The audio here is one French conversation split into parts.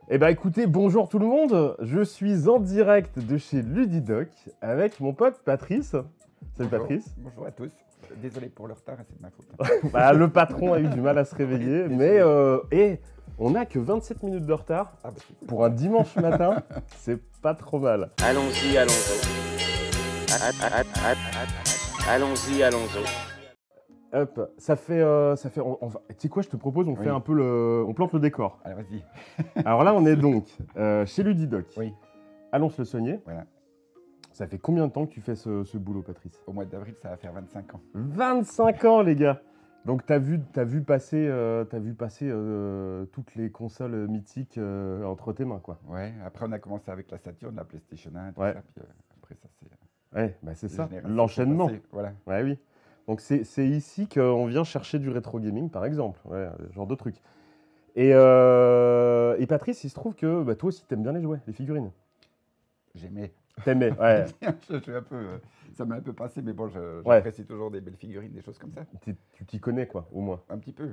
Eh ben écoutez, bonjour tout le monde, je suis en direct de chez Ludidoc avec mon pote Patrice. Salut Bonjour. Patrice. Bonjour à tous. Désolé pour le retard, c'est de ma faute. Bah, le patron a eu du mal à se réveiller, Oui, mais on n'a que 27 minutes de retard. Ah bah, c'est cool. Pour un dimanche matin, c'est pas trop mal. Allons-y, allons-y, allons-y. Hop, ça fait, tu sais quoi, je te propose, on Oui. fait un peu on plante le décor. Allez, vas-y. Alors là, on est donc chez Ludidoc. Oui, Allons-se-le-soigner. voilà. Ça fait combien de temps que tu fais ce boulot, Patrice? Au mois d'avril, ça va faire 25 ans. 25 ans, les gars. Donc, t'as vu passer, toutes les consoles mythiques entre tes mains, quoi. Ouais, après on a commencé avec la Saturn, la PlayStation 1, tout Ouais. ça, puis après ça c'est Ouais, bah c'est les ça, générations sont l'enchaînement. passées, Voilà. Ouais, oui. Donc, c'est ici qu'on vient chercher du rétro gaming, par exemple. Ouais, ce genre de truc. Et Patrice, il se trouve que bah, toi aussi, t'aimes bien les jouets, les figurines. J'aimais. T'aimais, ouais. Je suis un peu, ça m'a un peu passé, mais bon, Ouais. j'apprécie toujours des belles figurines, des choses comme ça. Tu t'y connais, quoi, au moins. Un petit peu.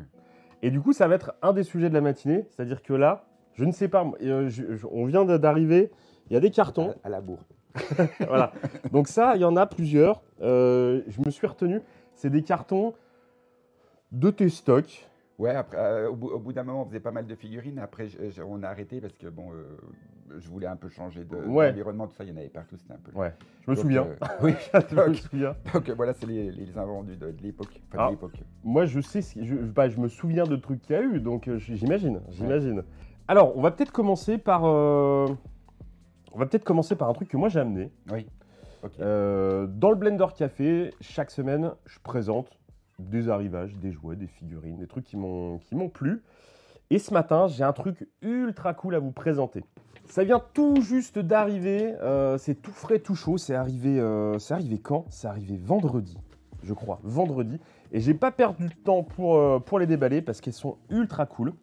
Et du coup, ça va être un des sujets de la matinée. C'est-à-dire que là, je ne sais pas, on vient d'arriver, il y a des cartons. À la bourre. Voilà. Donc ça, il y en a plusieurs. Je me suis retenu. C'est des cartons de tes stocks. Ouais, après, au bout d'un moment, on faisait pas mal de figurines. Après, on a arrêté parce que bon, je voulais un peu changer Ouais. d'environnement, tout ça. Il y en avait partout, c'était un peu. Ouais, je me Donc, souviens. oui, Je me souviens. donc voilà, c'est les invendus de l'époque. Enfin, Ah. de l'époque. Moi, je sais, je me souviens de trucs qu'il y a eu, donc j'imagine. Alors, on va peut-être commencer par un truc que moi j'ai amené. Oui. Ok. Dans le Blender Café, chaque semaine, je présente des arrivages, des jouets, des figurines, des trucs qui m'ont plu. Et ce matin, j'ai un truc ultra cool à vous présenter. Ça vient tout juste d'arriver, c'est tout frais, tout chaud. C'est arrivé quand? C'est arrivé vendredi, je crois, vendredi. Et j'ai pas perdu de temps pour les déballer parce qu'elles sont ultra cool.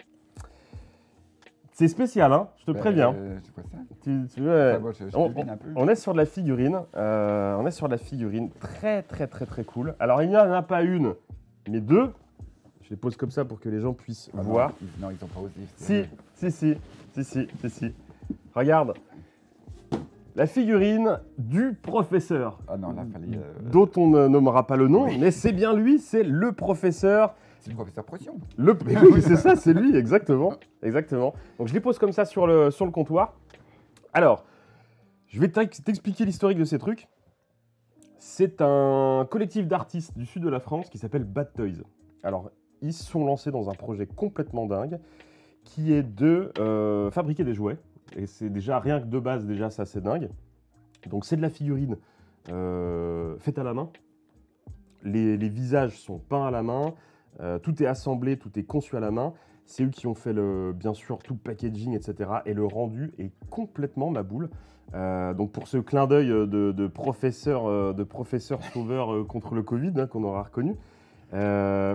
C'est spécial, hein, je te préviens. C'est quoi ça? Tu veux, Enfin, bon, je on- devine un peu. on est sur de la figurine. Très, très, très, très cool. Alors, il n'y en a pas une, mais deux. Je les pose comme ça pour que les gens puissent Ah non, voir. Non, ils n'ont pas osé. Si. Regarde. La figurine du professeur. Ah non, là, fallait. Dont on ne nommera pas le nom, Oui. mais c'est bien lui, c'est le professeur. C'est le professeur Protion. Mais oui, c'est ça, c'est lui, exactement. Donc je les pose comme ça sur le comptoir. Alors, je vais t'expliquer l'historique de ces trucs. C'est un collectif d'artistes du sud de la France qui s'appelle Bad Toys. Alors, ils se sont lancés dans un projet complètement dingue qui est de fabriquer des jouets. Et c'est déjà rien que de base, déjà ça c'est dingue. Donc c'est de la figurine faite à la main. Les visages sont peints à la main. Tout est assemblé, tout est conçu à la main. C'est eux qui ont fait bien sûr tout le packaging, etc. Et le rendu est complètement ma boule. Donc pour ce clin d'œil de professeur sauveur contre le Covid hein, qu'on aura reconnu,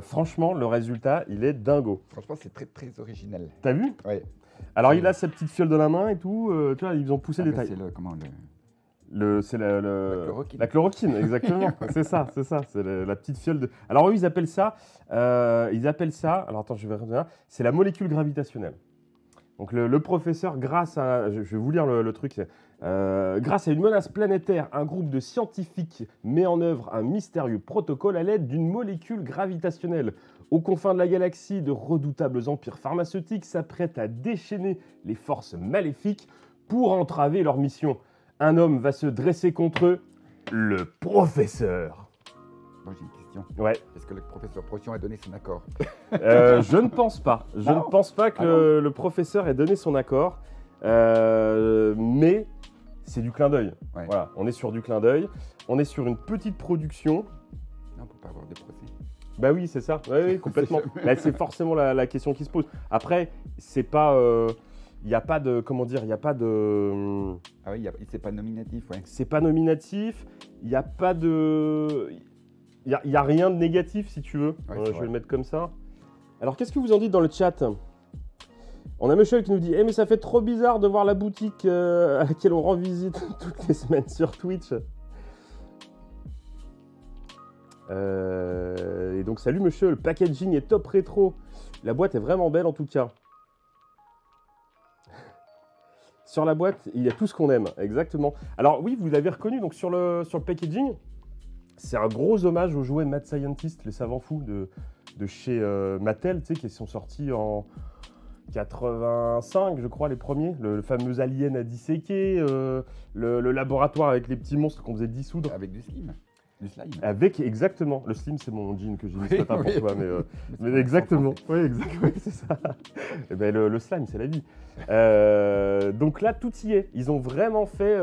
franchement le résultat il est dingo. Franchement, c'est très, très original. T'as vu? Ouais. Alors il a sa petite fiole de la main et tout. Tu vois ils ont poussé Ah, des bah, tailles. c'est comment le. C'est La chloroquine. la chloroquine, exactement. c'est ça. C'est la petite fiole de. Alors eux, ils appellent ça. Alors attends, je vais revenir. C'est la molécule gravitationnelle. Donc le professeur, grâce à, je vais vous lire le truc. Grâce à une menace planétaire, un groupe de scientifiques met en œuvre un mystérieux protocole à l'aide d'une molécule gravitationnelle. Aux confins de la galaxie, de redoutables empires pharmaceutiques s'apprêtent à déchaîner les forces maléfiques pour entraver leur mission. Un homme va se dresser contre eux, le professeur. Moi, j'ai une question. Ouais, Est-ce que le professeur Protion a donné son accord? je ne pense pas. Je Non. ne pense pas que Ah non. le professeur ait donné son accord. Mais c'est du clin d'œil. Ouais. Voilà, on est sur du clin d'œil. On est sur une petite production. Non, pour pas avoir des procès. Bah oui, c'est ça. Oui, complètement. Là, c'est forcément la question qui se pose. Après, c'est pas. Il n'y a pas de. Comment dire? Il n'y a pas de. Ah oui, c'est pas nominatif, ouais. C'est pas nominatif. Il n'y a pas de. Il y a rien de négatif, si tu veux. Ouais, c'est Je vais vrai. le mettre comme ça. Alors, qu'est-ce que vous en dites dans le chat? On a Michel qui nous dit mais ça fait trop bizarre de voir la boutique à laquelle on rend visite toutes les semaines sur Twitch. Et donc, salut monsieur, le packaging est top rétro. La boîte est vraiment belle en tout cas. Sur la boîte, il y a tout ce qu'on aime, exactement. Alors oui, vous l'avez reconnu, donc sur le packaging, c'est un gros hommage aux jouets Mad Scientist, les savants fous de chez Mattel, tu sais, qui sont sortis en 85, je crois, les premiers. Le fameux alien à disséquer, le laboratoire avec les petits monstres qu'on faisait dissoudre. Avec du slime. Du slime. Avec, exactement. Le slim, c'est mon jean que j'ai mis ce matin pour Oui. toi, mais exactement. Oui, exactement, c'est ça. Et ben, le slime, c'est la vie. Donc là, tout y est. Ils ont vraiment fait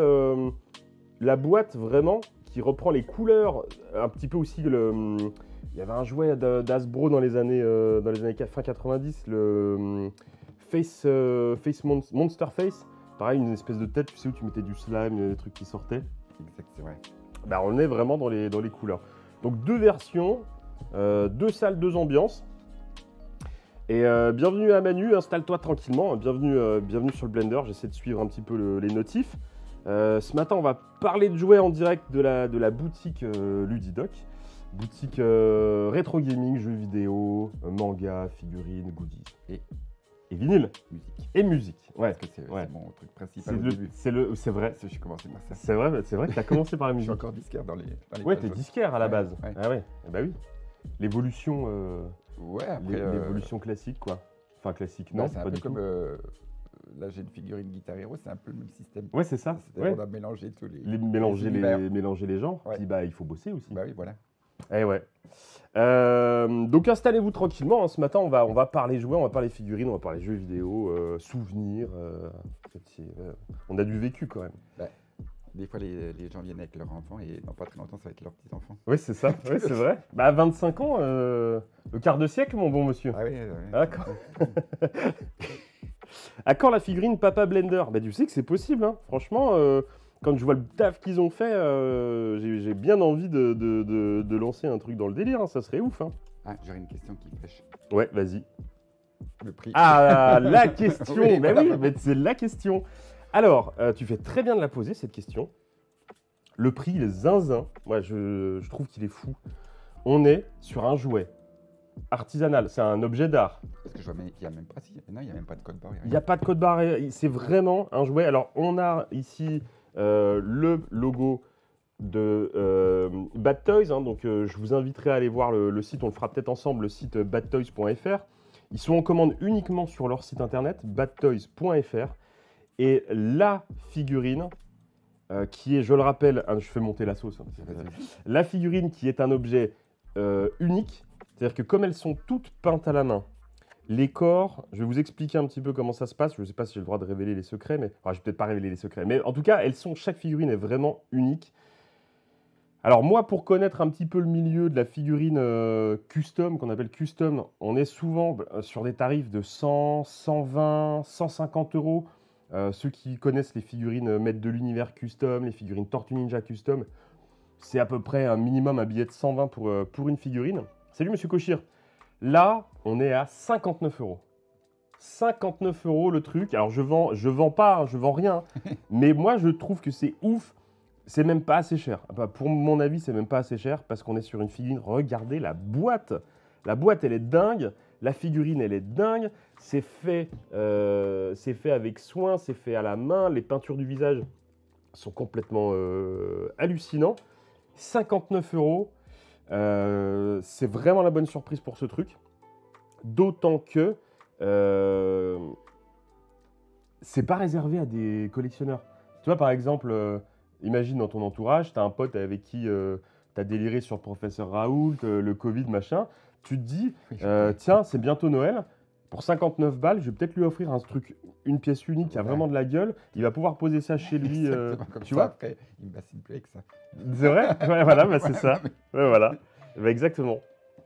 la boîte, vraiment, qui reprend les couleurs, un petit peu aussi il y avait un jouet d'Hasbro dans les années fin 90, le Monster Face. Pareil, une espèce de tête, tu sais, où tu mettais du slime, des trucs qui sortaient. Exact, c'est vrai. Bah, on est vraiment dans les couleurs. Donc 2 versions, 2 salles, 2 ambiances. Et bienvenue à Manu, installe-toi tranquillement. Bienvenue sur le Blender, j'essaie de suivre un petit peu les notifs. Ce matin, on va parler de jouets en direct de la boutique Ludidoc. Boutique rétro gaming, jeux vidéo, manga, figurines, goodies et vinyle. Musique. Et musique, ouais. Parce que c'est Ouais. mon truc principal au début. C'est vrai. Je suis commencé par ça. C'est vrai que tu as commencé par la Je suis musique. encore disquaire dans les Ouais, pages t'es jaunes. disquaire à la Ouais, base. ouais. Ah ouais, eh bah oui. L'évolution Ouais, après. l'évolution classique, quoi. Enfin, classique, bah, non, c'est un pas peu du comme. tout. Là, j'ai une figurine Guitar Hero, c'est un peu le même système. Ouais, c'est ça. C'est-à-dire Ouais. qu'on a mélangé tous les. Mélanger univers. mélanger les genres. Ouais. Puis bah, il faut bosser aussi. Bah oui, voilà. Eh ouais. Donc installez-vous tranquillement, hein. Ce matin, on va parler jouets, on va parler figurines, on va parler jeux vidéo, souvenirs. On a du vécu quand même. Des fois, les gens viennent avec leurs enfants et dans pas très longtemps, ça va être leurs petits-enfants. Oui, c'est ça, ouais, c'est vrai. Bah, à 25 ans, le quart de siècle, mon bon monsieur. Ah oui, D'accord. À quand la figurine Papa Blender? Bah, tu sais que c'est possible, hein. Franchement, quand je vois le taf qu'ils ont fait, j'ai bien envie de lancer un truc dans le délire, hein. Ça serait ouf, hein. Ah, j'aurais une question qui pêche. Ouais, vas-y. Le prix. Ah, la question. Oui, Mais voilà. oui, mais c'est la question. Alors, tu fais très bien de la poser, cette question. Le prix, il est zinzin. Moi, je trouve qu'il est fou. On est sur un jouet artisanal. C'est un objet d'art. Parce que je vois, mais il n'y a même pas. Non, il n'y a même pas de code barre. Il n'y a pas de code barre. C'est vraiment un jouet. Alors, on a ici le logo de Bad Toys. Hein. Donc, je vous inviterai à aller voir le site. On le fera peut-être ensemble, le site badtoys.fr. Ils sont en commande uniquement sur leur site internet, badtoys.fr. Et la figurine, qui est, je le rappelle, je fais monter la sauce. Hein, la figurine qui est un objet unique, c'est-à-dire que comme elles sont toutes peintes à la main, les corps, je vais vous expliquer un petit peu comment ça se passe. Je ne sais pas si j'ai le droit de révéler les secrets, mais je ne vais peut-être pas révéler les secrets. Mais en tout cas, chaque figurine est vraiment unique. Alors moi, pour connaître un petit peu le milieu de la figurine custom, qu'on appelle custom, on est souvent sur des tarifs de 100, 120, 150 euros. Ceux qui connaissent les figurines Maître de l'Univers custom, les figurines Tortue Ninja custom, c'est à peu près un minimum un billet de 120 pour une figurine. Salut Monsieur Kochir. Là, on est à 59 euros. 59 euros le truc. Alors je vends pas, hein, je vends rien. Mais moi, je trouve que c'est ouf. C'est même pas assez cher. Pour mon avis, c'est même pas assez cher parce qu'on est sur une figurine. Regardez la boîte. La boîte, elle est dingue. La figurine, elle est dingue. C'est fait avec soin, c'est fait à la main. Les peintures du visage sont complètement hallucinants. 59 euros. C'est vraiment la bonne surprise pour ce truc. D'autant que c'est pas réservé à des collectionneurs. Tu vois, par exemple, imagine dans ton entourage, tu as un pote avec qui tu as déliré sur le professeur Raoult, le Covid, machin. Tu te dis, tiens, c'est bientôt Noël. Pour 59 balles, je vais peut-être lui offrir un truc, une pièce unique qui a vraiment de la gueule. Il va pouvoir poser ça chez lui. Comme tu ça, vois. après, il me bassine plus avec ça. C'est vrai. Ouais, voilà, bah, c'est Voilà, ça. Ouais, voilà. Bah, exactement.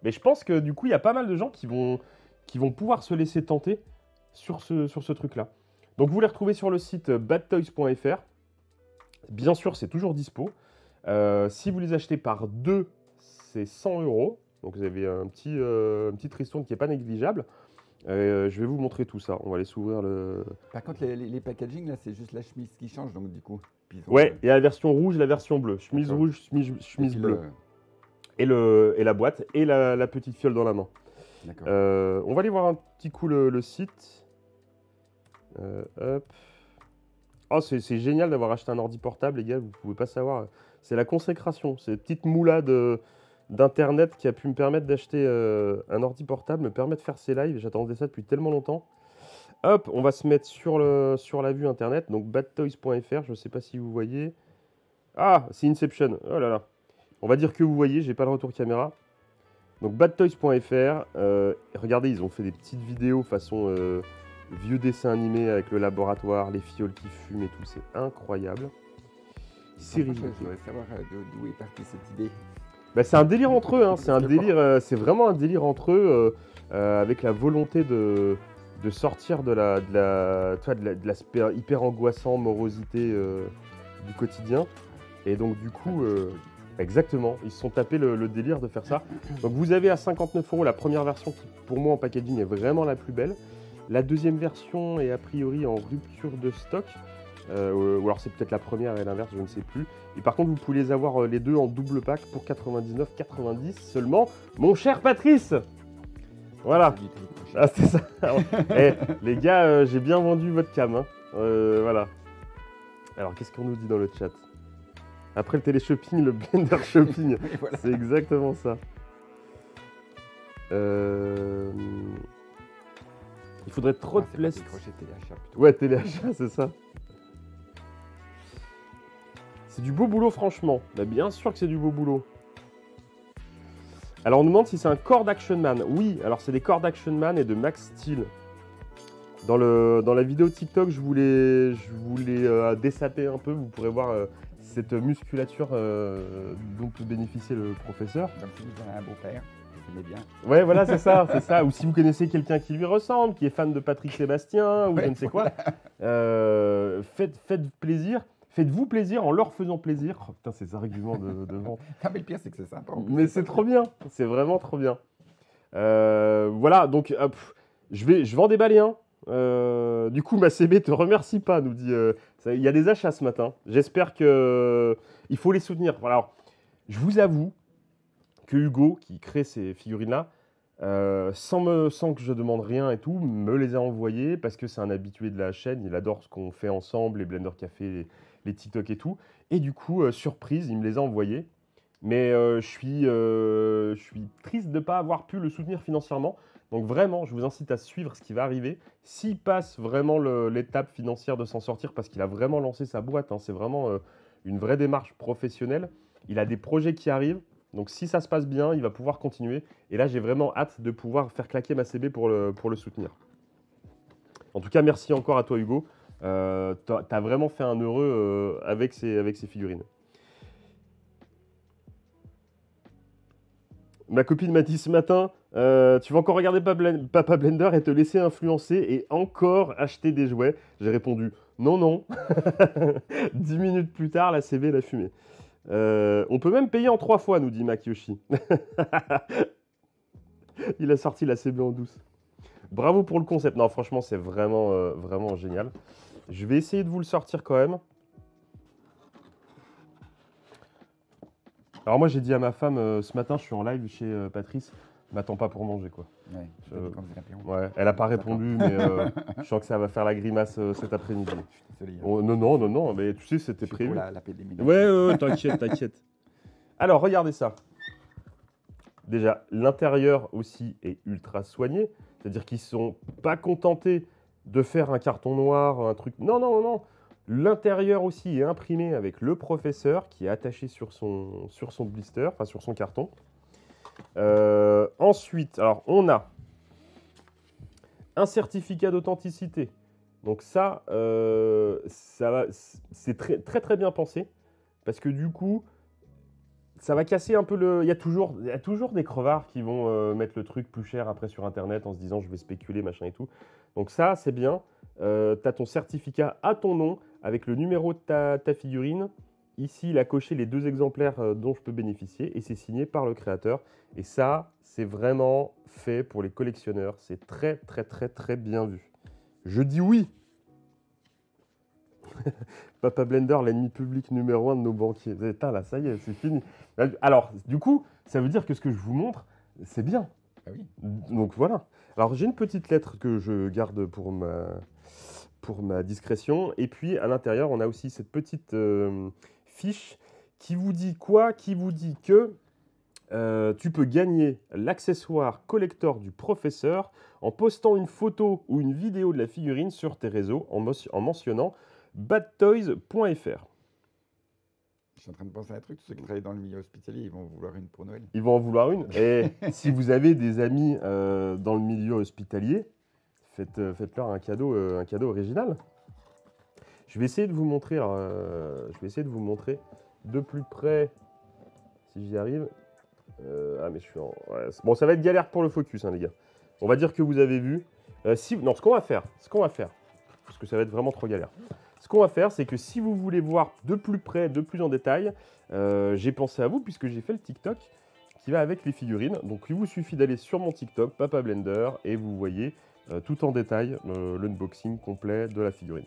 Mais je pense que du coup, il y a pas mal de gens qui vont pouvoir se laisser tenter sur ce truc-là. Donc, vous les retrouvez sur le site badtoys.fr. Bien sûr, c'est toujours dispo. Si vous les achetez par deux, c'est 100 euros. Donc, vous avez une petite ristourne qui n'est pas négligeable. Je vais vous montrer tout ça. On va aller s'ouvrir le... Par contre, les packaging, là, c'est juste la chemise qui change, donc du coup. Puis ils ont, Ouais, il y a la version rouge et la version bleue. Chemise D'accord. rouge, chemise puis bleue. Et la boîte et la petite fiole dans la main. D'accord. On va aller voir un petit coup le site. Hop. Oh, c'est génial d'avoir acheté un ordi portable, les gars, vous pouvez pas savoir. C'est la consécration, c'est une petite moulade d'internet qui a pu me permettre d'acheter un ordi portable, me permettre de faire ces lives. J'attendais ça depuis tellement longtemps. Hop, on va se mettre sur la vue internet, donc badtoys.fr, je sais pas si vous voyez. Ah, c'est Inception, oh là là. On va dire que vous voyez, j'ai pas le retour caméra. Donc badtoys.fr, regardez, ils ont fait des petites vidéos façon vieux dessin animé avec le laboratoire, les fioles qui fument et tout, c'est incroyable. C'est Je rigolo. voudrais savoir d'où est partie cette idée. Bah, c'est un délire entre eux, hein. C'est un délire, c'est vraiment un délire entre eux, avec la volonté de sortir de l'aspect hyper angoissant, morosité du quotidien. Et donc du coup, exactement, ils se sont tapés le délire de faire ça. Donc vous avez à 59 € la première version qui, pour moi, en packaging est vraiment la plus belle. La deuxième version est a priori en rupture de stock. Ou alors c'est peut-être la première et l'inverse, je ne sais plus. Et par contre, vous pouvez les avoir les deux en double pack pour 99,90 seulement. Mon cher Patrice! Voilà. Ah, c'est ça. Eh, les gars, j'ai bien vendu votre cam. Hein. Voilà. Alors, qu'est-ce qu'on nous dit dans le chat? Après le téléshopping, le blender shopping. Oui, voilà. C'est exactement ça. Il faudrait trop de place. Téléachat plutôt. Ouais, téléachat, c'est ça. C'est du beau boulot, franchement. Bah, bien sûr que c'est du beau boulot. Alors, on nous demande si c'est un Cord Action Man. Oui, alors c'est des Cord Action Man et de Max Steel. Dans la vidéo TikTok, je voulais dessaper un peu. Vous pourrez voir cette musculature dont peut bénéficier le professeur. Comme si vous avez un beau-père, vous aimez bien. Ouais, voilà, c'est ça, c'est ça. Ou si vous connaissez quelqu'un qui lui ressemble, qui est fan de Patrick Sébastien, ou Ouais, je ne sais quoi, faites-vous plaisir en leur faisant plaisir. Oh, putain, ces arguments de vente. Ah, mais le pire, c'est que c'est sympa. en plus, Mais c'est trop bien, c'est vraiment trop bien. Voilà, donc je vais en déballer un. Du coup, ma CB te remercie pas, nous dit. Il y a des achats ce matin. J'espère que il faut les soutenir. Voilà, alors, je vous avoue que Hugo, qui crée ces figurines-là, sans que je demande rien et tout, me les a envoyées parce que c'est un habitué de la chaîne. Il adore ce qu'on fait ensemble, les Blender Café, les TikTok et tout. Et du coup, surprise, il me les a envoyées. Mais je suis triste de ne pas avoir pu le soutenir financièrement. Donc vraiment, je vous incite à suivre ce qui va arriver. S'il passe vraiment l'étape financière de s'en sortir, parce qu'il a vraiment lancé sa boîte, hein, c'est vraiment une vraie démarche professionnelle. Il a des projets qui arrivent. Donc si ça se passe bien, il va pouvoir continuer. Et là, j'ai vraiment hâte de pouvoir faire claquer ma CB pour le soutenir. En tout cas, merci encore à toi, Hugo. Tu as vraiment fait un heureux avec ces figurines. Ma copine m'a dit ce matin, tu vas encore regarder Papa Blender et te laisser influencer et encore acheter des jouets. J'ai répondu, non, non. 10 minutes plus tard, la CB l'a fumé. On peut même payer en 3 fois, nous dit Makiyoshi. Il a sorti la CB en douce. Bravo pour le concept. Non, franchement, c'est vraiment, vraiment génial. Je vais essayer de vous le sortir quand même. Alors moi, j'ai dit à ma femme, ce matin, je suis en live chez Patrice, m'attends pas pour manger, quoi. Ouais, quand vous interrompez. Ouais, elle n'a pas répondu, mais je sens que ça va faire la grimace cet après-midi. Désolé. Oh, non, mais tu sais, c'était Je suis prévu. pour la paix des minutes. Ouais, t'inquiète, t'inquiète. Alors, regardez ça. Déjà, l'intérieur aussi est ultra soigné, c'est-à-dire qu'ils ne sont pas contentés de faire un carton noir, un truc... Non. L'intérieur aussi est imprimé avec le professeur qui est attaché sur son blister, enfin sur son carton. Ensuite, alors on a un certificat d'authenticité. Donc ça c'est très bien pensé parce que du coup, ça va casser un peu le... Il y a toujours des crevards qui vont mettre le truc plus cher après sur Internet en se disant je vais spéculer, machin et tout. Donc ça, c'est bien. Tu as ton certificat à ton nom avec le numéro de ta figurine. Ici, il a coché les 2 exemplaires dont je peux bénéficier et c'est signé par le créateur. Et ça, c'est vraiment fait pour les collectionneurs. C'est très bien vu. Je dis oui. Papa Blender, l'ennemi public numéro 1 de nos banquiers. Putain, là, ça y est, c'est fini. Alors, du coup, ça veut dire que ce que je vous montre, c'est bien. Ah oui. Donc voilà. Alors, j'ai une petite lettre que je garde pour ma discrétion. Et puis à l'intérieur, on a aussi cette petite fiche qui vous dit quoi? Qui vous dit que tu peux gagner l'accessoire collector du professeur en postant une photo ou une vidéo de la figurine sur tes réseaux en mentionnant badtoys.fr. Je suis en train de penser à un truc, tous ceux qui travaillent dans le milieu hospitalier, ils vont vouloir une pour Noël. Ils vont en vouloir une. Et si vous avez des amis dans le milieu hospitalier, faites-leur un cadeau original. Je vais essayer de vous montrer, de plus près, si j'y arrive. Mais je suis en... ouais, bon, ça va être galère pour le focus, hein, les gars. On va dire que vous avez vu. Non, ce qu'on va faire, parce que ça va être vraiment trop galère. Ce qu'on va faire, c'est que si vous voulez voir de plus près, de plus en détail, j'ai pensé à vous puisque j'ai fait le TikTok qui va avec les figurines. Donc, il vous suffit d'aller sur mon TikTok, Papa Blender, et vous voyez tout en détail l'unboxing complet de la figurine.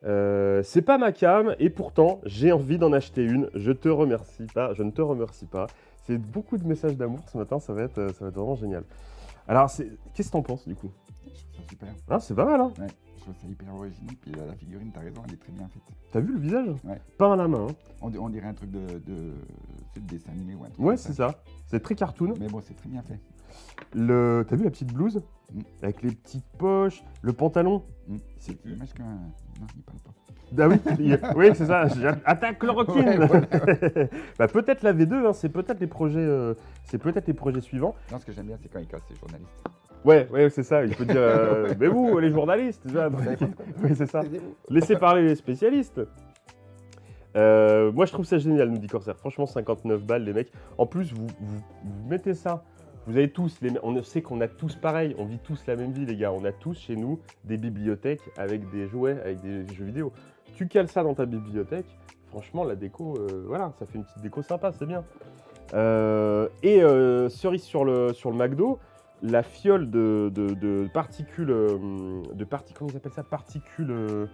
C'est pas ma cam et pourtant j'ai envie d'en acheter une. Je ne te remercie pas. C'est beaucoup de messages d'amour ce matin, ça va être vraiment génial. Alors, qu'est-ce que t'en penses du coup? Je trouve ça super. Ah, c'est pas mal, hein? Ouais, je trouve ça hyper original. Puis la figurine, t'as raison, elle est très bien faite. T'as vu le visage? Ouais. Pas à la main, hein? On dirait un truc de dessin animé ou un truc Ouais, comme c'est ça. C'est très cartoon. Mais bon, c'est très bien fait. T'as vu la petite blouse? Avec les petites poches, le pantalon? C'est l'image qu'un... Non, il parle pas. Ah oui, oui, c'est ça. Attaque chloroquine. Ouais, voilà. Bah, peut-être la V2, hein, c'est peut-être les projets suivants. Non, ce que j'aime bien, c'est quand il casse les journalistes. Ouais, c'est ça. Il peut dire, mais vous, les journalistes, déjà. Oui, c'est ça. Laissez parler les spécialistes. Moi, je trouve ça génial, nous dit Corsair. Franchement, 59 balles, les mecs. En plus, vous mettez ça. Vous avez tous, on sait qu'on a tous pareil. On vit tous la même vie, les gars. On a tous chez nous des bibliothèques avec des jouets, avec des jeux vidéo. Tu cales ça dans ta bibliothèque. Franchement, la déco, voilà, ça fait une petite déco sympa, c'est bien. Cerise sur le McDo, la fiole de particules, comment ils appellent ça, particules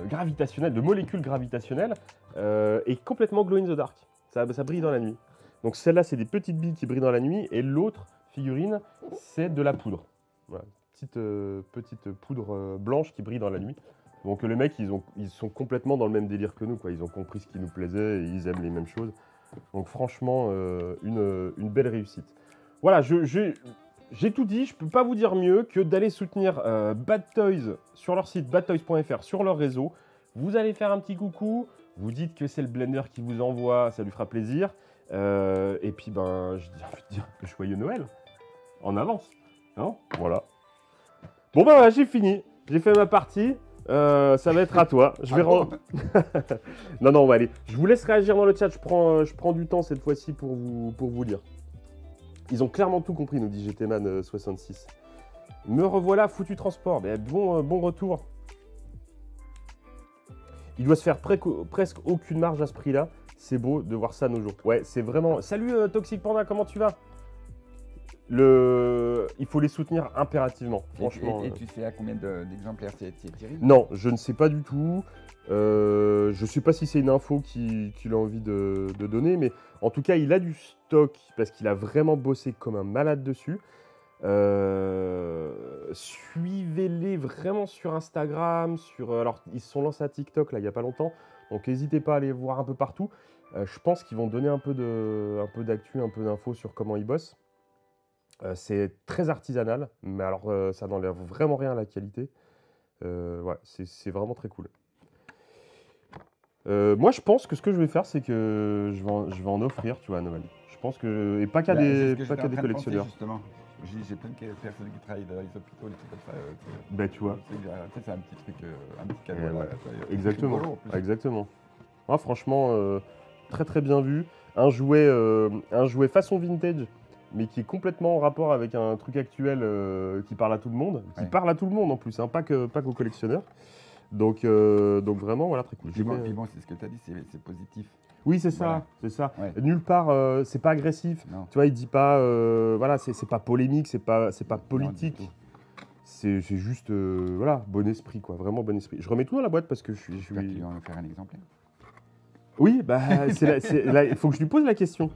gravitationnelles, de molécules gravitationnelles, est complètement glow in the dark. Ça brille dans la nuit. Donc celle-là, c'est des petites billes qui brillent dans la nuit, et l'autre figurine, c'est de la poudre. Voilà, petite poudre blanche qui brille dans la nuit. Donc les mecs, ils sont complètement dans le même délire que nous, quoi. Ils ont compris ce qui nous plaisait et ils aiment les mêmes choses. Donc franchement, une belle réussite. Voilà, j'ai tout dit. Je ne peux pas vous dire mieux que d'aller soutenir Bad Toys sur leur site badtoys.fr, sur leur réseau. Vous allez faire un petit coucou. Vous dites que c'est le Blender qui vous envoie, ça lui fera plaisir. Et puis, j'ai envie de dire joyeux Noël. En avance. Non? Voilà. Bon, voilà, j'ai fini. J'ai fait ma partie. Ça va être à toi. Je vais Non, on va aller. Je vous laisse réagir dans le chat. Je prends du temps cette fois-ci pour vous lire. Ils ont clairement tout compris, nous dit GTman66. Me revoilà, foutu transport. Mais bon retour. Il doit se faire presque aucune marge à ce prix-là. C'est beau de voir ça à nos jours. Ouais, c'est vraiment... Salut Toxic Panda, comment tu vas? Il faut les soutenir impérativement, franchement. Et tu sais à combien d'exemplaires c'est tiré? Non, je ne sais pas du tout. Je ne sais pas si c'est une info qu'il a envie de donner, mais en tout cas, il a du stock parce qu'il a vraiment bossé comme un malade dessus. Suivez-les vraiment sur Instagram. Alors, ils se sont lancés à TikTok là, il n'y a pas longtemps, donc n'hésitez pas à aller voir un peu partout. Je pense qu'ils vont donner un peu d'actu, un peu d'infos sur comment ils bossent. C'est très artisanal, mais alors ça n'enlève vraiment rien à la qualité. Ouais, c'est vraiment très cool. Moi, je pense que ce que je vais faire, c'est que je vais en offrir, tu vois, à Noël. Je pense que... Et pas qu'à des collectionneurs. Justement. J'ai plein de personnes qui travaillent dans les hôpitaux, des trucs comme ça. Ben, tu vois. C'est un petit truc, un petit cadeau. Ouais. Exactement. Exactement. Ah, franchement, très très bien vu. Un jouet façon vintage, mais qui est complètement en rapport avec un truc actuel qui parle à tout le monde. Qui parle à tout le monde en plus, hein, pas qu'aux collectionneurs. Donc vraiment, voilà, très cool. Puis bon, c'est ce que tu as dit, c'est positif. Oui, c'est voilà. ça, c'est ça. Ouais. Nulle part, c'est pas agressif. Non. Tu vois, il dit pas, voilà, c'est pas polémique, c'est pas politique. C'est juste, voilà, bon esprit, quoi, vraiment bon esprit. Je remets tout dans la boîte parce que je suis... Tu vas en faire un exemplaire. Oui, bah, il faut que je lui pose la question.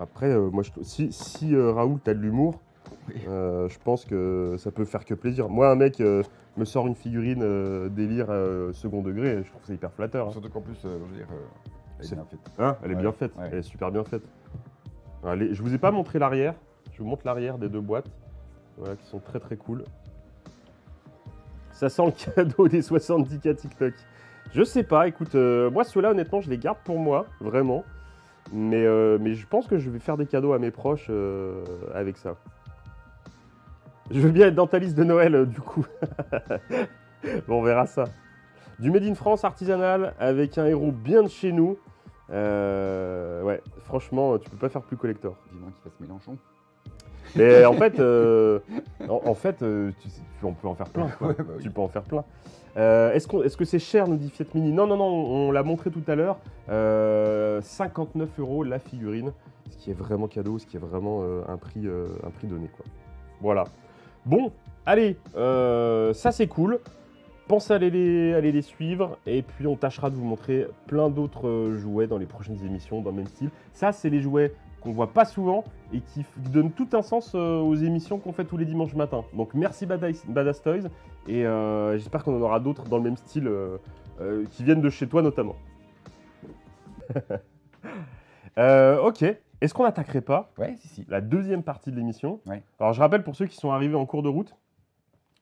Après, moi, si Raoul, t'as de l'humour, Oui. je pense que ça peut faire que plaisir. Moi, un mec me sort une figurine délire second degré, je trouve ça hyper flatteur. Hein. Surtout qu'en plus, je veux dire, elle est C'est- bien faite. Hein, elle est Ouais, bien faite, ouais. elle est super bien faite. Allez, je vous ai pas montré l'arrière, je vous montre l'arrière des deux boîtes, voilà, qui sont très très cool. Ça sent le cadeau des 70K TikTok. Je sais pas, écoute, moi ceux-là honnêtement je les garde pour moi, vraiment. Mais je pense que je vais faire des cadeaux à mes proches avec ça. Je veux bien être dans ta liste de Noël du coup. Bon, on verra ça. Du Made in France artisanal avec un héros bien de chez nous. Ouais, franchement, tu peux pas faire plus collector. Vivement qu'il fasse Mélenchon. Mais en fait, on peut en faire plein. Quoi. Ouais, bah oui. Tu peux en faire plein. Est-ce que c'est cher, nous dit Fiat Mini? Non, on l'a montré tout à l'heure. 59 € la figurine, ce qui est vraiment cadeau, ce qui est vraiment un prix donné. Quoi. Voilà. Bon, allez, ça c'est cool. Pensez à aller les suivre et puis on tâchera de vous montrer plein d'autres jouets dans les prochaines émissions dans le même style. Ça, c'est les jouets qu'on voit pas souvent et qui donnent tout un sens aux émissions qu'on fait tous les dimanches matins. Donc merci Badass Toys et j'espère qu'on en aura d'autres dans le même style qui viennent de chez toi notamment. Ok, est-ce qu'on n'attaquerait pas Ouais, si. la deuxième partie de l'émission? Ouais. Alors je rappelle pour ceux qui sont arrivés en cours de route,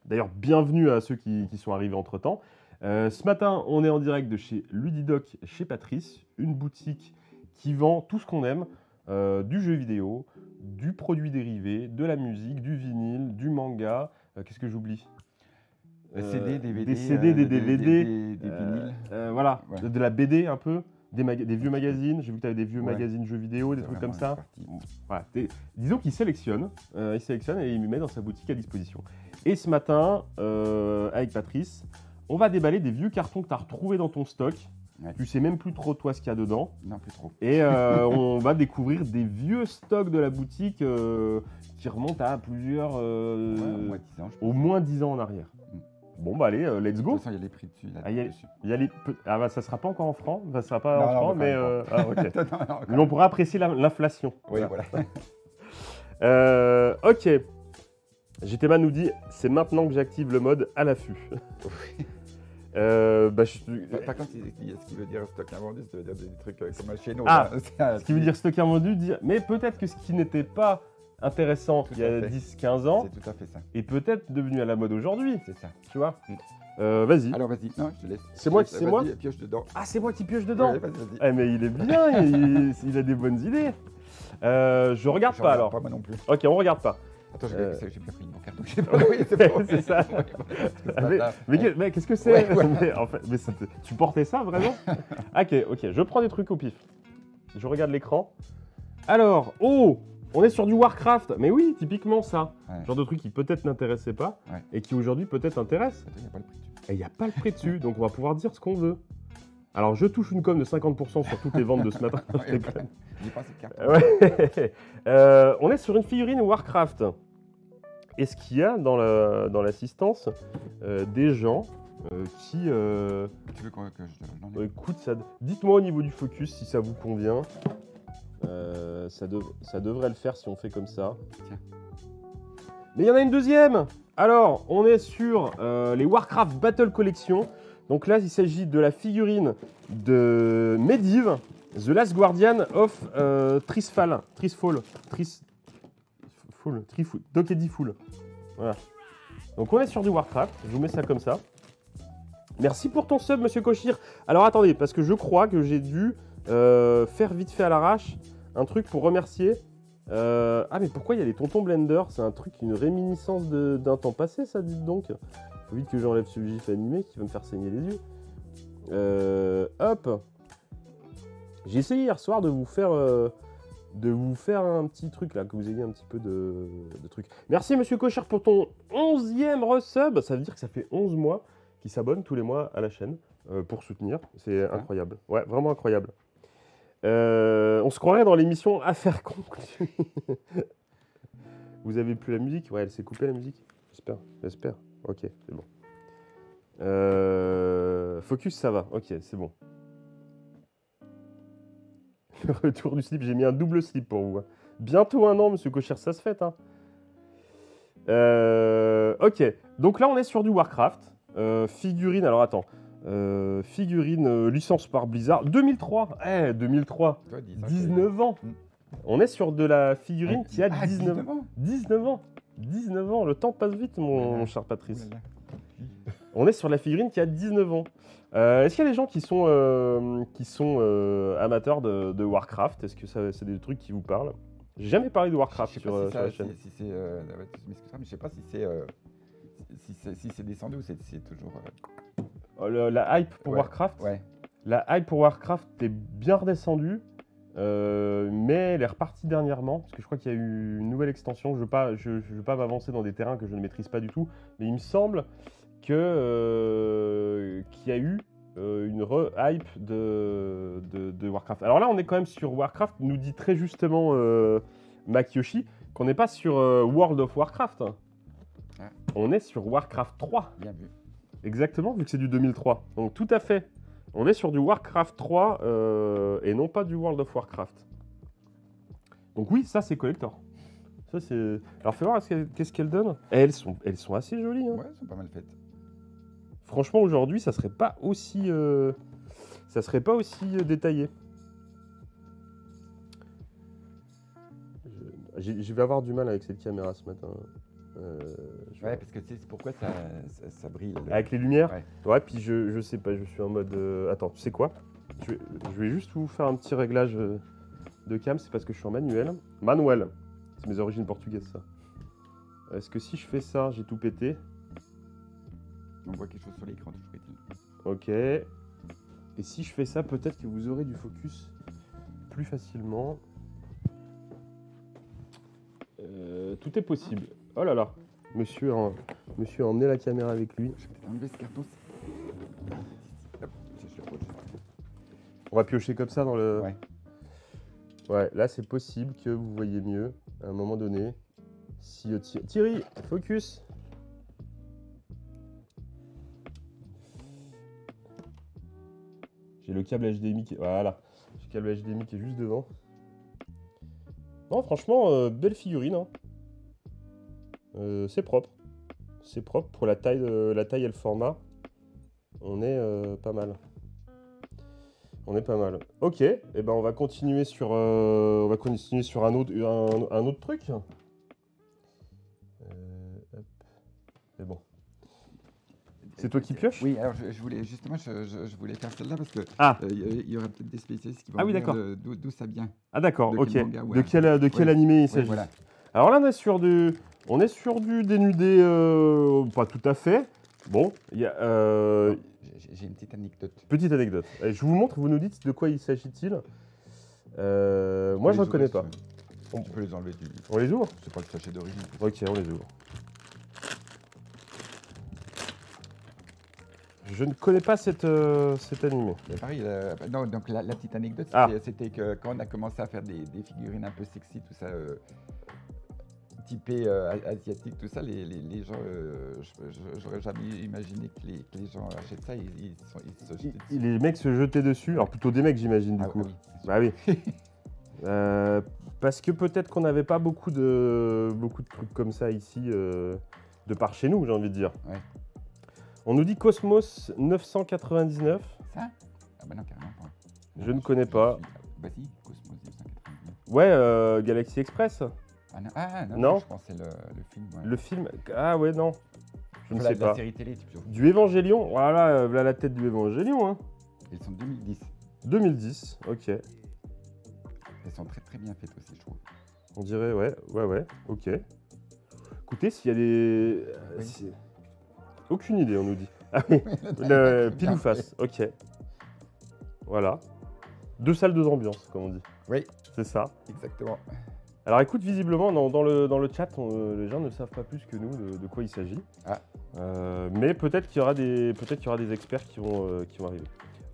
d'ailleurs bienvenue à ceux qui sont arrivés entre-temps. Ce matin, on est en direct de chez Ludidoc, chez Patrice, une boutique qui vend tout ce qu'on aime. Du jeu vidéo, du produit dérivé, de la musique, du vinyle, du manga. Qu'est-ce que j'oublie? CD, DVD. Des CD, des DVD. Des vinyles. Voilà, Ouais. de la BD un peu, des vieux magazines. J'ai vu que tu avais des vieux Ouais. magazines jeux vidéo, des C'est trucs comme vraiment ça. une partie. Voilà, disons qu'il sélectionne, et il met dans sa boutique à disposition. Et ce matin, avec Patrice, on va déballer des vieux cartons que tu as retrouvés dans ton stock. Ouais. Tu sais même plus trop toi ce qu'il y a dedans. Non, plus trop. Et on va découvrir des vieux stocks de la boutique qui remontent à plusieurs... Ouais, au moins 10 ans en arrière. Mm. Bon bah allez, let's De go. toute façon, il y a les prix dessus. Là, Ah, il y a- dessus. Il y a les bah, ça sera pas encore en francs, ça sera pas Non, en non, francs, mais mais ah, ok. Non, quand Mais on pourra apprécier l'inflation. Oui, Voilà. voilà. Ok. GTMA nous dit, c'est maintenant que j'active le mode à l'affût. Par contre, ce qui veut dire stock invendu, ça veut dire des trucs comme chez nous. Ah, hein. Ce qui veut dire stock invendu, mais peut-être que ce qui n'était pas intéressant Tout il y a à fait. 10-15 ans C'est tout à fait ça. est peut-être devenu à la mode aujourd'hui, C'est ça. tu vois. Mm. Vas-y. Alors, vas-y. Non, je te laisse. C'est moi Vas-y, qui- pioche dedans. Ah, c'est moi qui pioche dedans. Ouais, vas-y. Eh, mais il est bien, il a des bonnes idées. Je regarde Je pas regarde alors. Pas moi non plus. Ok, on regarde pas. Attends, j'ai bien pris mon carton. C'est ça. Mais qu'est-ce que c'est? Ouais, ouais. Mais, en fait, tu portais ça vraiment? Ok, je prends des trucs au pif. Je regarde l'écran. Alors, oh, on est sur du Warcraft. Mais oui, typiquement ça. Ouais. Genre de truc qui peut-être n'intéressait pas Ouais. et qui aujourd'hui peut-être intéresse. Attends, il n'y a pas le prix dessus. Et il n'y a pas le prix dessus, donc on va pouvoir dire ce qu'on veut. Alors, je touche une com de 50% sur toutes les ventes de ce matin. Je déconne. J'ai pas cette carte. Ouais. On est sur une figurine Warcraft. Est-ce qu'il y a dans l'assistance des gens qui... Tu veux que je l'enlève écoute, dites-moi au niveau du focus si ça vous convient. Ça devrait le faire si on fait comme ça. Tiens. Mais il y en a une deuxième. Alors, on est sur les Warcraft Battle Collection. Donc là, il s'agit de la figurine de Medivh, The Last Guardian of Trifall. Doc Eddie Fool. Voilà. Donc on est sur du Warcraft. Je vous mets ça comme ça. Merci pour ton sub, monsieur Kochir. Alors attendez, parce que je crois que j'ai dû faire vite fait à l'arrache un truc pour remercier. Ah, mais pourquoi il y a les tontons Blender? C'est un truc, une réminiscence d'un temps passé, ça, dites donc. Faut vite que j'enlève ce gif animé qui va me faire saigner les yeux. Hop. J'ai essayé hier soir de vous faire un petit truc là, que vous ayez un petit peu de trucs. Merci monsieur Cochard pour ton 11e resub. Ça veut dire que ça fait 11 mois qu'il s'abonne tous les mois à la chaîne pour soutenir. C'est incroyable. Ouais, vraiment incroyable. On se croirait dans l'émission Affaires conclues. Vous avez plus la musique? Ouais, elle s'est coupée la musique. J'espère. Ok, c'est bon. Focus, ça va. Ok, c'est bon. Retour du slip, j'ai mis un double slip pour vous. Bientôt 1 an, monsieur Cocher, ça se fête. Hein. Ok, donc là on est sur du Warcraft. Figurine, alors attends. Figurine licence par Blizzard. 2003, 2003. Toi, 19 ans. On est sur de la figurine qui a 19 19 ans. ans. 19 ans. 19 ans, le temps passe vite, mon cher Patrice. Oh là là. On est sur la figurine qui a 19 ans. Est-ce qu'il y a des gens qui sont amateurs de Warcraft? Est-ce que c'est des trucs qui vous parlent? J'ai jamais parlé de Warcraft Je sais sur, pas si sur ça- la chaîne. si c'est, tu m'excuseras, mais je sais pas si c'est descendu ou c'est toujours. La hype pour Ouais. Warcraft, Ouais. la hype pour Warcraft est bien redescendue, mais elle est repartie dernièrement, parce que je crois qu'il y a eu une nouvelle extension. Je ne veux pas m'avancer dans des terrains que je ne maîtrise pas du tout, mais il me semble qu'il y a eu une re-hype de Warcraft. Alors là, on est quand même sur Warcraft, nous dit très justement Makiyoshi, qu'on n'est pas sur World of Warcraft. Ah. On est sur Warcraft 3. Bien vu. Exactement, vu que c'est du 2003. Donc tout à fait. On est sur du Warcraft 3 et non pas du World of Warcraft. Donc oui, ça c'est collector. Ça c'est. Alors fais voir qu'est-ce qu'elles donnent. Elles sont assez jolies. Hein. Ouais, elles sont pas mal faites. Franchement, aujourd'hui, ça serait pas aussi détaillé. Je vais avoir du mal avec cette caméra ce matin. Ouais, parce que tu sais c'est pourquoi ça brille. Avec les lumières. Ouais. Ouais, puis je sais pas, je suis en mode. Attends, tu sais quoi? Je vais juste vous faire un petit réglage de cam, c'est parce que je suis en manuel. Manuel, c'est mes origines portugaises ça. Est-ce que si je fais ça, j'ai tout pété? On voit quelque chose sur l'écran, toujours est-il. Ok. Et si je fais ça, peut-être que vous aurez du focus plus facilement. Tout est possible. Oh là là, monsieur a emmené la caméra avec lui. Je vais peut-être enlever ce carton. Hop, je le pose. On va piocher comme ça dans le... Ouais. Ouais, là c'est possible que vous voyez mieux à un moment donné. Si Thierry, focus. J'ai le câble HDMI qui... Voilà. J'ai le câble HDMI qui est juste devant. Non, franchement, belle figurine. Hein. C'est propre. C'est propre pour la taille et le format. On est pas mal. On est pas mal. Ok, et ben on va continuer sur un autre truc. Hop. C'est bon. C'est toi qui pioches? Oui, alors je voulais justement, je voulais faire celle-là parce que Ah. il y aura peut-être des spécialistes qui vont Ah oui, dire d'accord. D'où ça vient. Ah d'accord, De ok. quel manga, ouais. De quel Ouais. animé il Ouais, s'agit? voilà. Alors là on est sur du dénudé, pas tout à fait. Bon, il y a J'ai une petite anecdote. petite anecdote. Allez, je vous montre, vous nous dites de quoi il s'agit-il. Moi je ne Les connais ouvrir, pas. Tu peux les enlever du. On les ouvre? C'est pas le sachet d'origine. Ok, on les ouvre. Je ne connais pas cet animé. Pareil, non, donc la petite anecdote, Ah. c'était que quand on a commencé à faire des figurines un peu sexy, tout ça, typé asiatique, tout ça, les gens, j'aurais jamais imaginé que les gens achètent ça, ils se jetaient dessus. Les mecs se jetaient dessus, alors plutôt des mecs j'imagine du Ah, coup. oui, c'est sûr. Bah oui. Parce que peut-être qu'on n'avait pas beaucoup de trucs comme ça ici, de par chez nous, j'ai envie de dire. Ouais. On nous dit Cosmos 999. Ça? Ah bah non, carrément pas. Je ne connais pas. Bah si, Cosmos 999. Ouais, Galaxy Express. Ah non, Non. je pensais le film. Ouais. Le film. Ah ouais, non. Je ne Enfin, sais la pas. série télé, tu peux. Du Évangélion. Voilà, voilà la tête du Évangélion. Hein. Ils sont de 2010. 2010, ok. Elles sont très très bien faites aussi, je trouve. On dirait, ouais, ok. Écoutez, s'il y a des. Oui. Aucune idée, on nous dit. Ah oui, pile ou face, ok. Voilà. 2 salles, 2 ambiances, comme on dit. Oui, C'est ça. exactement. Alors écoute, visiblement, dans le chat, les gens ne savent pas plus que nous de quoi il s'agit. Ah. Mais peut-être qu'il y aura des experts qui vont arriver.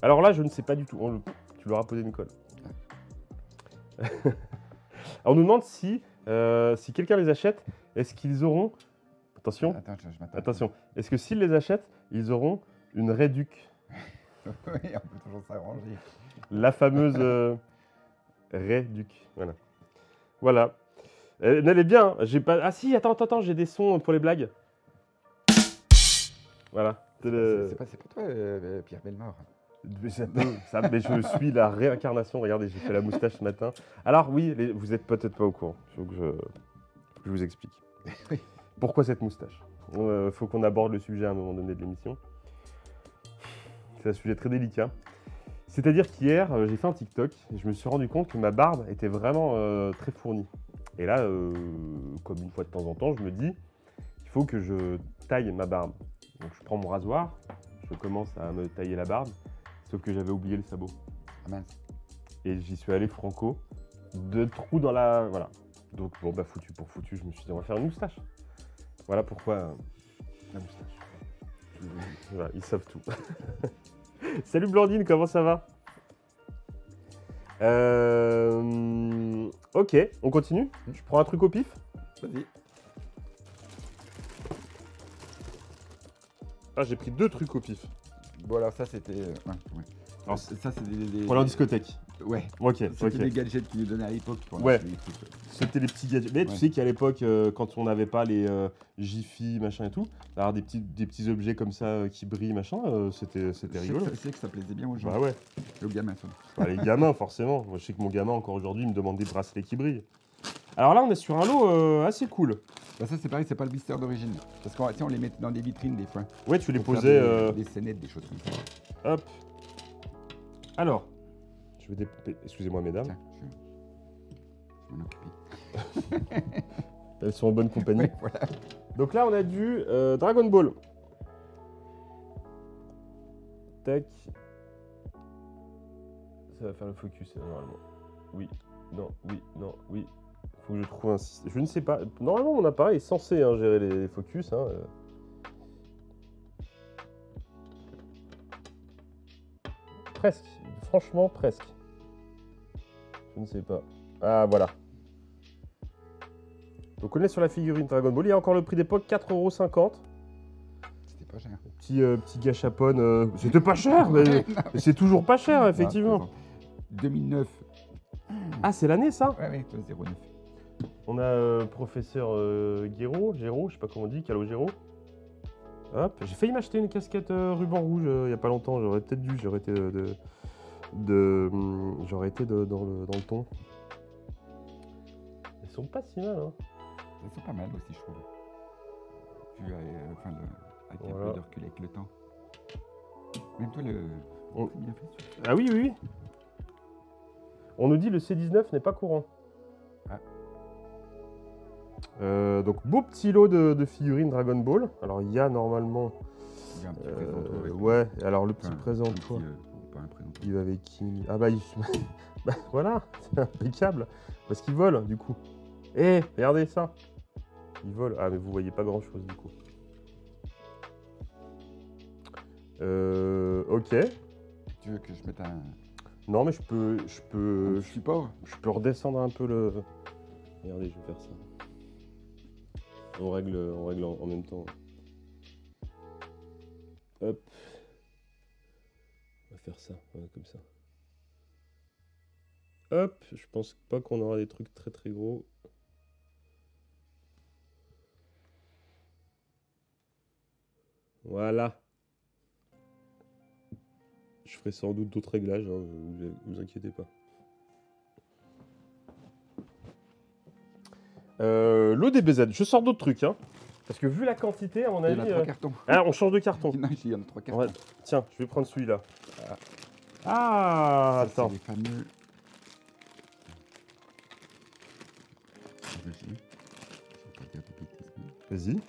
Alors là, je ne sais pas du tout. Tu leur as posé une colle. On nous demande si quelqu'un les achète, est-ce qu'ils auront... Attention, Attends, je m'attends. attention. Est-ce que s'ils les achètent, ils auront une réduc? Oui, on peut toujours s'arranger. La fameuse Réduc. Voilà. Voilà. Elle est bien. J'ai pas. Ah si, attends, j'ai des sons pour les blagues. Voilà. C'est pas toi, Pierre Bellemare. Mais mais je suis la réincarnation. Regardez, j'ai fait la moustache ce matin. Alors oui, vous êtes peut-être pas au courant. Il faut que je vous explique. Oui. Pourquoi cette moustache? Faut qu'on aborde le sujet à un moment donné de l'émission. C'est un sujet très délicat. C'est-à-dire qu'hier, j'ai fait un TikTok et je me suis rendu compte que ma barbe était vraiment très fournie. Et là, comme une fois de temps en temps, je me dis, il faut que je taille ma barbe. Donc je prends mon rasoir, je commence à me tailler la barbe, sauf que j'avais oublié le sabot. Ah mince. Et j'y suis allé franco, 2 trous dans la... Voilà. Donc bon, bah foutu pour foutu, je me suis dit, on va faire une moustache. Voilà pourquoi la moustache. Voilà, ils savent tout. Salut Blandine, comment ça va? Ok, on continue. Je prends un truc au pif. Vas-y. Ah, j'ai pris 2 trucs au pif. Bon, alors ça, c'était. Ouais. Alors, ça, c'est des. Pour aller en discothèque. Ouais. Ok, C'était ok. des gadgets qu'ils nous donnaient à l'époque. Pour Ouais. acheter des trucs. C'était les petits gadgets. Mais tu Ouais. sais qu'à l'époque, quand on n'avait pas les Jiffy, machin et tout, avoir des petits objets comme ça qui brillent, machin, c'était rigolo. Je sais que ça plaisait bien aux gens. Bah ouais. Et aux gamins, ça. Bah, les gamins, forcément. Moi, je sais que mon gamin, encore aujourd'hui, il me demande des bracelets qui brillent. Alors là, on est sur un lot assez cool. Bah, ça, c'est pareil, c'est pas le blister d'origine. Parce qu'on les met dans des vitrines des fois. Ouais, tu les Pour faire posais. Des scénettes, des choses comme ça. Hop. Alors, je vais découper. Excusez-moi, mesdames. Tiens, je m'en occupe. Elles sont en bonne compagnie. Ouais, voilà. Donc là, on a du Dragon Ball. Tac. Ça va faire le focus, normalement. Oui, non, oui, non, oui. Faut que je trouve un système. Je ne sais pas. Normalement, mon appareil est censé gérer les focus. Presque. Franchement, presque. Je ne sais pas. Ah, voilà. Donc on est sur la figurine Dragon Ball. Il y a encore le prix d'époque, 4,50 €. C'était pas cher. Petit gâchapon. C'était pas cher, mais c'est toujours pas cher, effectivement. Non, 2009. Ah, c'est l'année, ça? Ouais, toi, 09. On a professeur Géraud, je sais pas comment on dit, Calogero. Hop, j'ai failli m'acheter une casquette ruban rouge il y a pas longtemps. J'aurais peut-être dû, j'aurais été dans le ton. Elles sont pas si mal, hein. Elles sont pas mal aussi, je trouve. Vu avec un Voilà. peu de recul avec le temps. Même toi, le. On- C'est bien fait, celui-là. Ah oui, oui, oui. On nous dit le C19 n'est pas courant. Ah. Donc beau petit lot de figurines Dragon Ball. Alors il y a normalement... Il y a un petit présent, avec ouais, alors le petit enfin, présent, un toi. petit, pas un présent. Il va avec qui? Ah bah, bah voilà, c'est impeccable. Parce qu'il vole du coup. Eh, regardez ça. Il vole. Ah mais vous voyez pas grand chose du coup. Ok. Tu veux que je mette un Non mais je peux support? je peux redescendre un peu le... Regardez, je vais faire ça. On règle en même temps. Hop. On va faire ça, voilà, comme ça. Hop, je pense pas qu'on aura des trucs très très gros. Voilà. Je ferai sans doute d'autres réglages, vous inquiétez pas. L'ODBZ, je sors d'autres trucs, parce que vu la quantité, à mon Il y avis... en a 3 cartons. on change de carton. Non, il y en a 3 cartons. Ouais, tiens, je vais prendre celui-là. Ah. Ah, Ça, attends. c'est les fameux. Vas-y.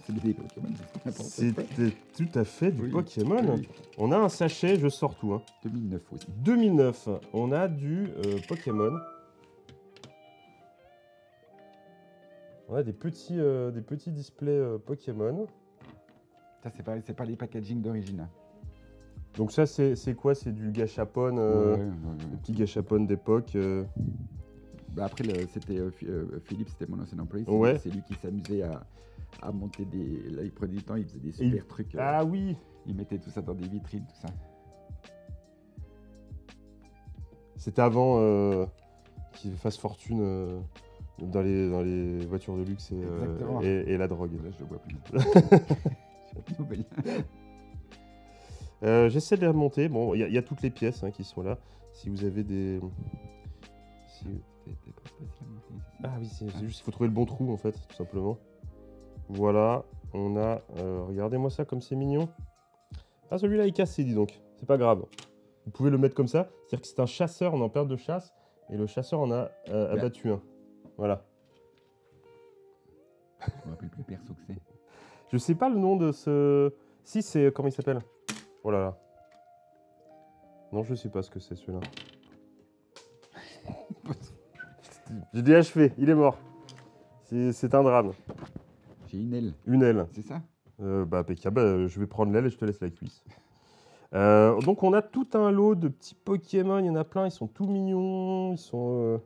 C'est des Pokémon, c'est n'importe quoi. C'était tout à fait du Oui, Pokémon. oui. On a un sachet, je sors tout. 2009 aussi. 2009, on a du Pokémon. On a des petits displays Pokémon. Ça, c'est pas les packaging d'origine. Hein. Donc ça, c'est quoi? C'est du gâchapon, le petit gâchapon d'époque. Bah après, c'était Philippe, c'était mon ancien employé. Ouais. C'est lui qui s'amusait à monter des. Là, il prenait du temps, il faisait des super trucs. Ah oui. Il mettait tout ça dans des vitrines, tout ça. C'était avant qu'il fasse fortune dans les voitures de luxe Exactement. et la drogue. Là, je le vois plus. Nouvelle. J'essaie de les remonter. Bon, il y a toutes les pièces qui sont là. Si vous avez des... Ah oui, c'est juste qu'il faut trouver le bon trou en fait, tout simplement. Voilà, on a... regardez-moi ça comme c'est mignon. Ah, celui-là est cassé, dis donc. C'est pas grave. Vous pouvez le mettre comme ça. C'est-à-dire que c'est un chasseur, on est en période de chasse. Et le chasseur en a abattu un. Voilà. Je me rappelle plus perso que c'est. Je sais pas le nom de ce... Si, c'est... Comment il s'appelle? Oh là là. Non, je sais pas ce que c'est celui-là. J'ai dit achevé, il est mort. C'est un drame. J'ai une aile. Une aile. C'est ça? Bah, impeccable. Je vais prendre l'aile et je te laisse la cuisse. Donc, on a tout un lot de petits Pokémon. Il y en a plein. Ils sont tout mignons. Ils sont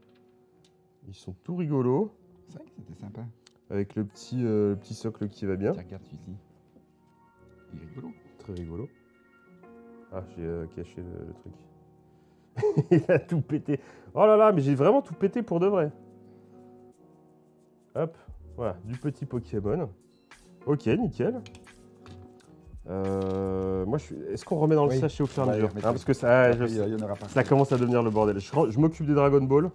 tout rigolos. C'est vrai que c'était sympa. Avec le petit socle qui va bien. Tiens, regarde celui-ci. Il est rigolo. Très rigolo. Ah, j'ai caché le truc. Il a tout pété. Oh là là, mais j'ai vraiment tout pété pour de vrai. Hop, voilà, du petit Pokémon. Ok, nickel. Moi, est-ce qu'on remet dans le Oui. sachet au fur et à Ouais, mesure remettez. Parce que ça, Après, il y en aura pas. ça commence à devenir le bordel. Je m'occupe des Dragon Ball.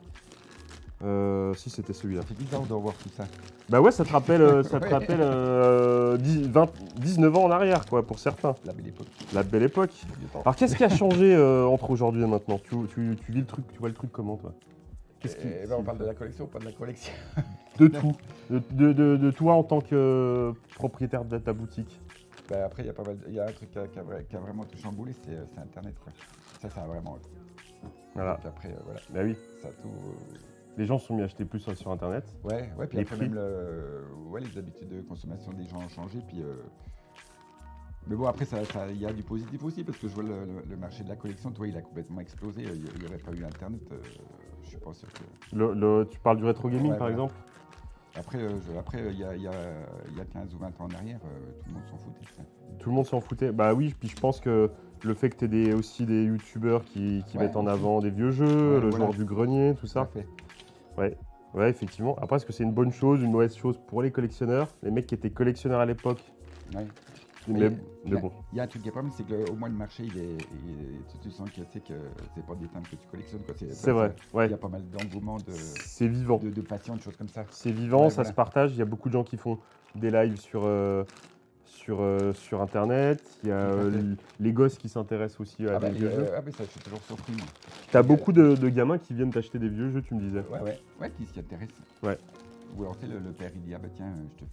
Si c'était celui-là. C'est bizarre de revoir tout ça. Bah ouais, ça te rappelle, Ouais. 19 ans en arrière, quoi, pour certains. La belle époque. La belle époque. Du temps. Alors qu'est-ce qui a changé entre aujourd'hui et maintenant? Tu vis le truc, tu vois le truc comment, toi? On parle de la collection ou pas de la collection? De tout. De toi en tant que propriétaire de ta boutique. Bah, après, il y a un truc qui a vraiment tout chamboulé, c'est Internet, quoi. Ça a vraiment... Voilà. Donc après, voilà, Bah oui. ça a tout... Les gens se sont mis à acheter plus sur Internet. Ouais, puis Les après prix. même les habitudes de consommation des gens ont changé. Puis, mais bon, après, il y a du positif aussi, parce que je vois le marché de la collection, toi, il a complètement explosé. Il n'y aurait pas eu Internet, je suis pas sûr que... Tu parles du rétro gaming, Ouais, par voilà. exemple? Après, il y a 15 ou 20 ans en arrière, tout le monde s'en foutait. Ça. Tout le monde s'en foutait. Bah oui, puis je pense que le fait que tu aies aussi des youtubeurs qui Ouais, mettent en aussi. avant des vieux jeux, Ouais, le voilà. joueur du grenier, tout ça. Tout à fait. Ouais, effectivement. Après, est-ce que c'est une bonne chose, une mauvaise chose pour les collectionneurs? Les mecs qui étaient collectionneurs à l'époque. Ouais. Mais Il y a- bon. Il y a un truc qui est pas mal, c'est que au moins le marché, tu sens que c'est pas des timbres que tu collectionnes. Quoi. C'est vrai. Il Ouais. y a pas mal d'engouement, C'est vivant. de passion, de choses comme ça. C'est vivant, Ouais, ça voilà. se partage. Il y a beaucoup de gens qui font des lives sur Internet. Il y a Tout à fait. les gosses qui s'intéressent aussi à des vieux jeux. Mais ça, je suis toujours surpris, moi. T'as beaucoup de gamins qui viennent t'acheter des vieux jeux, tu me disais. Ouais, qui s'y intéressent. Ouais. Ou alors, tu sais, le père, il dit, ah bah tiens, je te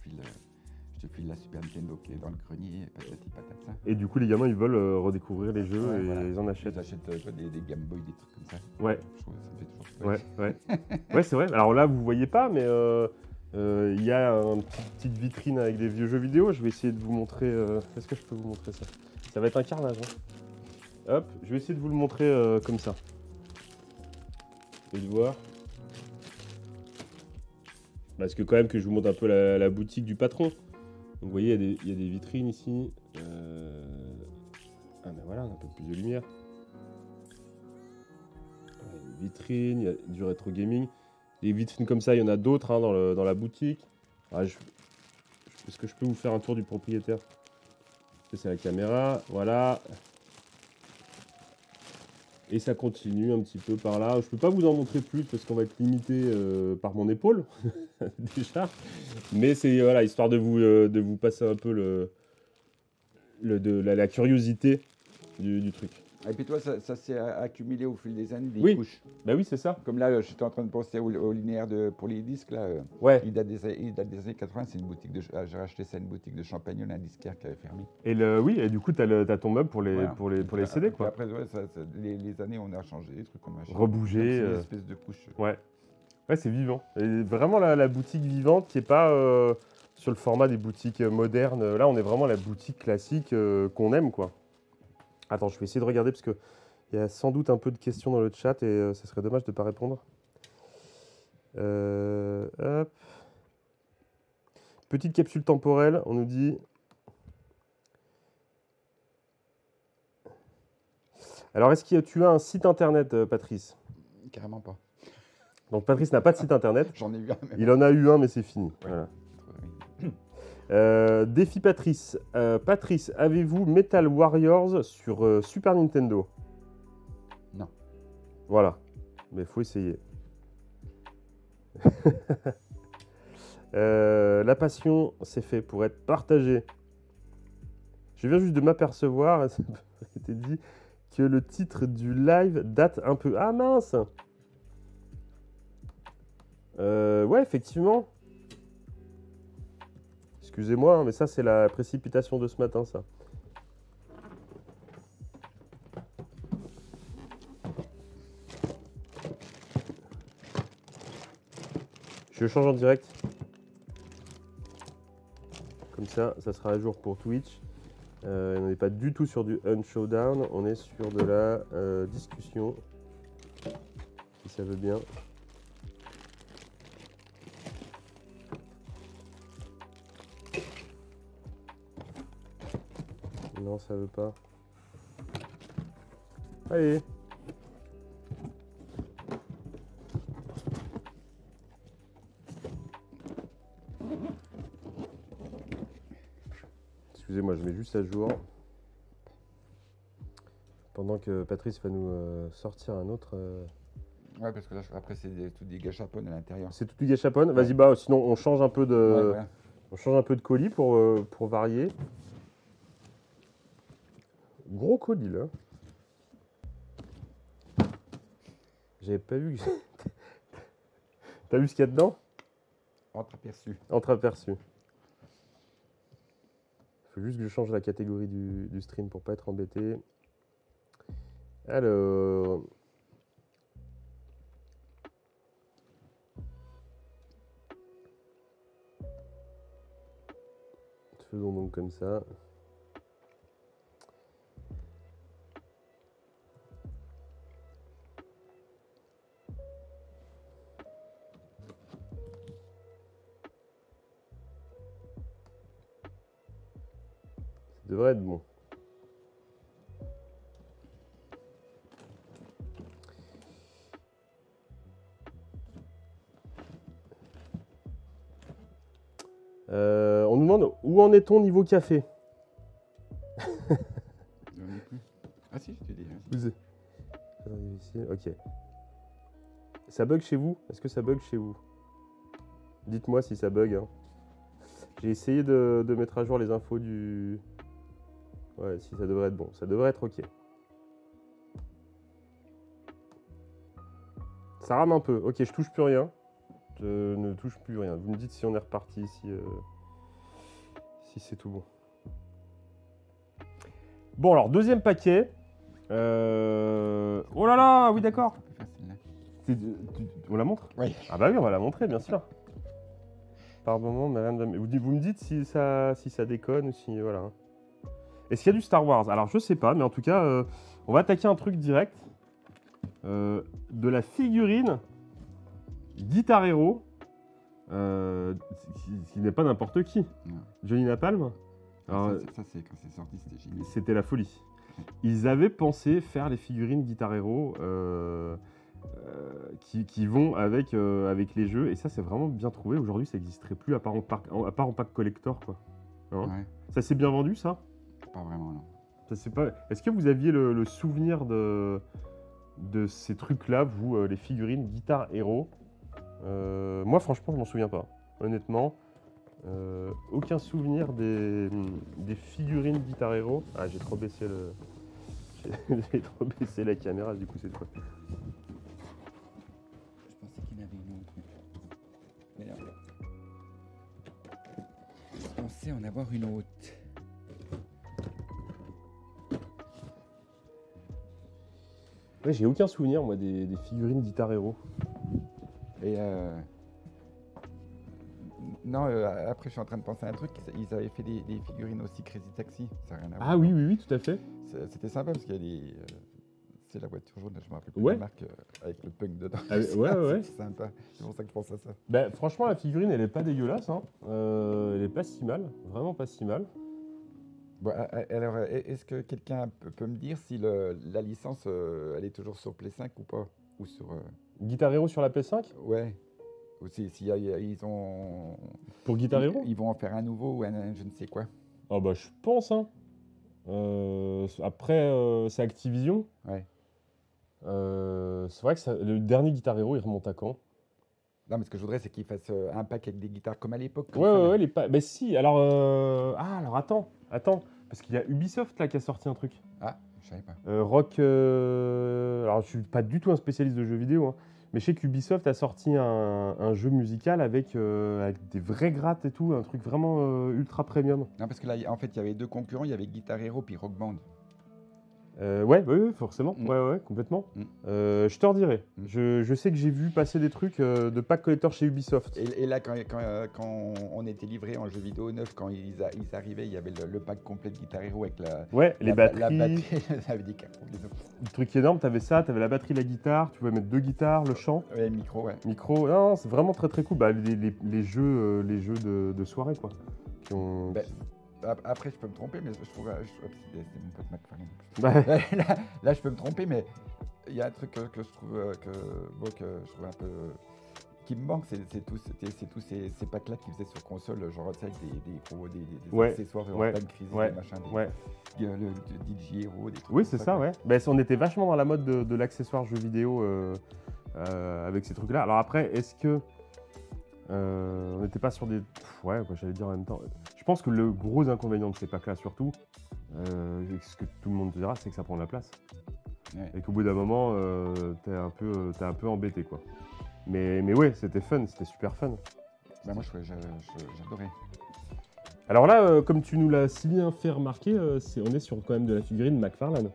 file la Super Nintendo qui est dans le grenier, patati patata. Et du coup, les gamins, ils veulent redécouvrir les jeux Ouais, et voilà. ils en Ils achètent. achètent toi, des Game Boy, des trucs comme ça. Ouais, Je trouve que ça me fait toujours ouais. Ouais, c'est vrai. Alors là, vous voyez pas, mais il y a une petite vitrine avec des vieux jeux vidéo. Je vais essayer de vous montrer. Est-ce que je peux vous montrer ça? Ça va être un carnage. Hop, je vais essayer de vous le montrer comme ça. Vous pouvez le voir. Parce que quand même que je vous montre un peu la boutique du patron. Donc vous voyez, il y a des vitrines ici. Ah ben voilà, on a un peu plus de lumière. Il y a une vitrine, il y a du rétro gaming. Des vitrines comme ça, il y en a d'autres dans la boutique. Ah, est-ce que je peux vous faire un tour du propriétaire? C'est la caméra, voilà. Et ça continue un petit peu par là. Je peux pas vous en montrer plus parce qu'on va être limité par mon épaule déjà. Mais c'est voilà, histoire de vous passer un peu la curiosité du truc. Et puis toi, ça s'est accumulé au fil des années, des Oui. couches. Bah oui, c'est ça. Comme là, j'étais en train de penser au linéaire pour les disques, là. Ouais. Il date des années 80, c'est une boutique j'ai racheté ça à une boutique de Champagnol, un disquaire qui avait fermé. Et du coup, t'as ton meuble pour les Voilà. CD, Puis quoi. après, ouais, les années, on a changé des trucs, on a changé. Rebouger. C'est une espèce de couche. Ouais, c'est vivant. Et vraiment la boutique vivante qui n'est pas sur le format des boutiques modernes. Là, on est vraiment la boutique classique qu'on aime, quoi. Attends, je vais essayer de regarder parce qu'il y a sans doute un peu de questions dans le chat et ça serait dommage de ne pas répondre. Hop. Petite capsule temporelle, on nous dit... Alors, est-ce que tu as un site internet, Patrice? carrément pas. Donc Patrice n'a pas de site internet. J'en ai eu un. Mais Il en a eu un, mais c'est fini. Ouais. Voilà. Oui. Défi Patrice. Patrice, avez-vous Metal Warriors sur Super Nintendo? Non. Voilà. Mais il faut essayer. La passion, c'est fait pour être partagée. Je viens juste de m'apercevoir, ça m'a été dit, que le titre du live date un peu... Ah mince! Ouais, effectivement. Excusez-moi, hein, mais ça, c'est la précipitation de ce matin, ça. Je change en direct. Comme ça sera à jour pour Twitch. On n'est pas du tout sur du Unshowdown, on est sur de la discussion. Si ça veut bien. Non, ça veut pas. Allez. Excusez-moi, je mets juste à jour. Pendant que Patrice va nous sortir un autre... Ouais, parce que là, après, c'est tout des gâchapon à l'intérieur. C'est tout du gâchapon. Vas-y, bah, sinon on change un peu de... Ouais, ouais. On change un peu de colis pour varier. Gros colis là. J'avais pas vu. T'as vu ce qu'il y a dedans? Entreaperçu. Entreaperçu. Faut juste que je change la catégorie du stream pour pas être embêté. Alors. Faisons donc comme ça. Ça devrait être bon. On nous demande où en est-on niveau café? J'en ai plus. Ah si, je t'ai dit. Vous... Ok. Ça bug chez vous? Est-ce que ça bug chez vous? Dites-moi si ça bug. Hein. J'ai essayé de mettre à jour les infos du... Ouais, si ça devrait être bon. Ça devrait être ok. Ça rame un peu. Ok, je touche plus rien. Je ne touche plus rien. Vous me dites si on est reparti, si c'est tout bon. Bon, alors, deuxième paquet. Oh là là, oui, d'accord. C'est un peu facile, là. On la montre? Oui. Ah bah oui, on va la montrer, bien sûr. Par moment, vous me dites si ça déconne ou si... Voilà. Est-ce qu'il y a du Star Wars? Alors, je sais pas, mais en tout cas, on va attaquer un truc direct. De la figurine Guitar Hero, qui n'est pas n'importe qui. Non. Johnny Napalm. Alors, Ça, c'est quand c'est sorti, c'était génial. c'était la folie. Ils avaient pensé faire les figurines Guitar Hero qui vont avec les jeux. Et ça, c'est vraiment bien trouvé. Aujourd'hui, ça n'existerait plus à part en pack collector, quoi. Hein? Ouais, Ça s'est bien vendu, ça? pas vraiment, non. Est-ce que vous aviez le souvenir de ces trucs-là, vous, les figurines Guitar Hero? Moi, franchement, je m'en souviens pas. Honnêtement, aucun souvenir des figurines Guitar Hero. Ah, j'ai trop baissé le... J'ai trop baissé la caméra, du coup, cette fois. Je pensais qu'il y en avait une autre. Mais non. Je pensais en avoir une autre. Ouais, j'ai aucun souvenir, moi, des figurines Guitar Hero. Et non, après je suis en train de penser à un truc, ils avaient fait des figurines aussi Crazy Taxi, ça n'a rien à voir. Ah oui, oui, oui, tout à fait. C'était sympa parce qu'il y a des... c'est la voiture jaune, je me rappelle plus Ouais. la marque, avec le punk dedans. Ah, ouais. C'est sympa, c'est pour ça que je pense à ça. Bah, franchement, la figurine, elle est pas dégueulasse. Hein. Elle est pas si mal, vraiment pas si mal. Bon, alors, est-ce que quelqu'un peut me dire si la licence, elle est toujours sur Play 5 ou pas? Ou sur... Guitar Hero sur la PS5? Ouais. Aussi, ils ont. Pour Guitar Hero? Ils vont en faire un nouveau ou je ne sais quoi. Ah bah je pense, hein. Après, c'est Activision. Ouais. C'est vrai que le dernier Guitar Hero, il remonte à quand? Non, mais ce que je voudrais, c'est qu'ils fassent un pack avec des guitares comme à l'époque. comme Ouais, ça, ouais, là. ouais, bah si, alors... alors attends, parce qu'il y a Ubisoft là qui a sorti un truc. Ah, je savais pas. Rock... Alors je suis pas du tout un spécialiste de jeux vidéo, hein, mais je sais qu'Ubisoft a sorti un jeu musical avec des vraies grattes et tout, un truc vraiment ultra premium. Non, parce que là, en fait, il y avait deux concurrents. Il y avait Guitar Hero puis Rock Band. Ouais, forcément, Mm. ouais, complètement. Mm. Je te redirai. Mm. Je sais que j'ai vu passer des trucs de pack collector chez Ubisoft. Et là, quand on était livré en jeu vidéo neuf, quand ils arrivaient, il y avait le pack complet de Guitar Hero avec Ouais, les batteries, La batterie, ça avait des cartes. le truc énorme, t'avais ça, t'avais la batterie, la guitare, tu pouvais mettre 2 guitares, le chant, Ouais, le micro, ouais. micro. Non, c'est vraiment très très cool. Bah, les jeux de soirée, quoi. Qui ont... Ben, après, je peux me tromper, mais je trouve. C'était mon pote McFarlane. Bah, Là, je peux me tromper, mais il y a un truc que je trouve que je trouve un peu qui me manque, c'est tous ces packs-là qu'ils faisaient sur console, genre avec des Ouais, accessoires ouais, en pleine crise, ouais, des machins, ouais. le DJ Hero, des trucs. Oui, comme c'est ça, quoi. ouais. Bah, on était vachement dans la mode de l'accessoire jeu vidéo avec ces trucs-là. Alors après, est-ce que on n'était pas sur des... ouais, quoi, j'allais dire en même temps. Je pense que le gros inconvénient de ces packs-là, surtout, ce que tout le monde te dira, c'est que ça prend de la place. Ouais. Et qu'au bout d'un moment, t'es un peu embêté, quoi. Mais ouais, c'était fun, c'était super fun. Bah, moi, j'adorais. Alors là, comme tu nous l'as si bien fait remarquer, on est sur quand même de la figurine McFarlane.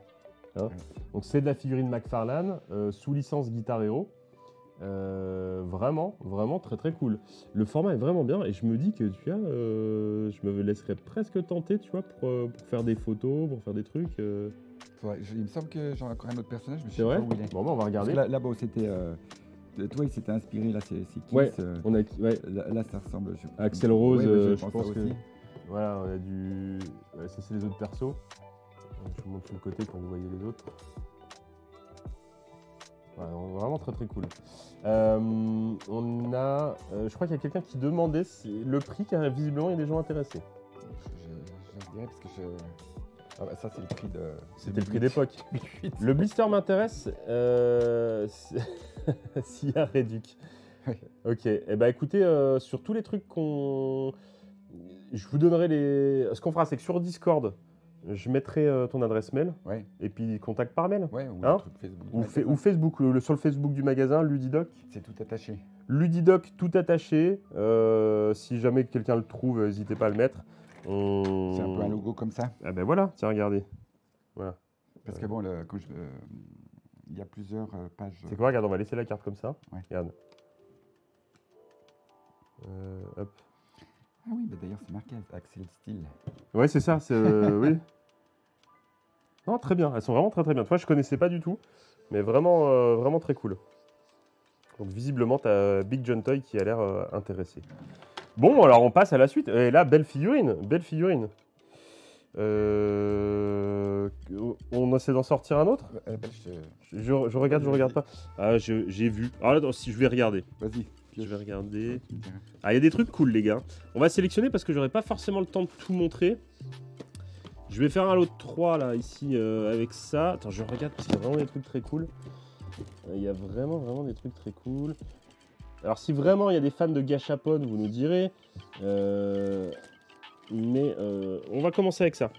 Hein. Ouais. Donc c'est de la figurine McFarlane sous licence Guitar Hero. Vraiment très très cool. Le format est vraiment bien et je me dis que tu vois, je me laisserais presque tenter, tu vois, pour faire des photos, pour faire des trucs. Il me semble que j'ai encore un autre personnage, mais je C'est sais vrai? pas où il est. Bon, bah, on va Parce regarder. que là, bon, c'était. Toi, il s'était inspiré, là, c'est Kiss. Ouais, on a, ouais, Là, ça ressemble. Axel Rose, Ouais, mais je pense ça que. aussi. Voilà, on a du. Ouais, ça, c'est les autres persos. Je vous montre sur le côté pour que vous voyez les autres. Ouais, vraiment très très cool. On a. Je crois qu'il y a quelqu'un qui demandait le prix, car visiblement il y a des gens intéressés. Je dirais parce que je. Ah bah, ça, c'est le prix de. C'était le prix d'époque. Le blister m'intéresse s'il y a réduc. Ouais. Ok, et bah écoutez, sur tous les trucs qu'on. Je vous donnerai les. Ce qu'on fera, c'est que sur Discord, je mettrai ton adresse mail Ouais, et puis contact par mail. ouais, ou Hein un truc Facebook. Ou, Ouais, c'est ça. Facebook, sur le Facebook du magasin, Ludidoc. C'est tout attaché. Ludidoc tout attaché. Si jamais quelqu'un le trouve, n'hésitez pas à le mettre. C'est un peu un logo comme ça. Ah ben voilà, tiens, regardez. Voilà. Parce que bon, il y a plusieurs pages. C'est quoi? Regarde, on va laisser la carte comme ça. Ouais. Regarde. Hop. Ah oui, bah d'ailleurs, c'est marqué Axel Steel. Ouais, c'est ça, c'est oui. Non, très bien, elles sont vraiment très très bien. Toi, je connaissais pas du tout, mais vraiment, vraiment très cool. Donc visiblement, tu as Big John Toy qui a l'air intéressé. Bon, alors on passe à la suite. Et là, belle figurine, belle figurine. On essaie d'en sortir un autre? Je regarde pas. Ah, j'ai vu. Ah, attends, si je vais regarder. Vas-y. Je vais regarder. Ah, il y a des trucs cool, les gars. On va sélectionner parce que j'aurai pas forcément le temps de tout montrer. Je vais faire un lot de 3 là, ici, avec ça. Attends, je regarde parce qu'il y a vraiment des trucs très cool. Il y a vraiment des trucs très cool. Alors, si vraiment il y a des fans de Gachapon, vous nous direz. Mais on va commencer avec ça.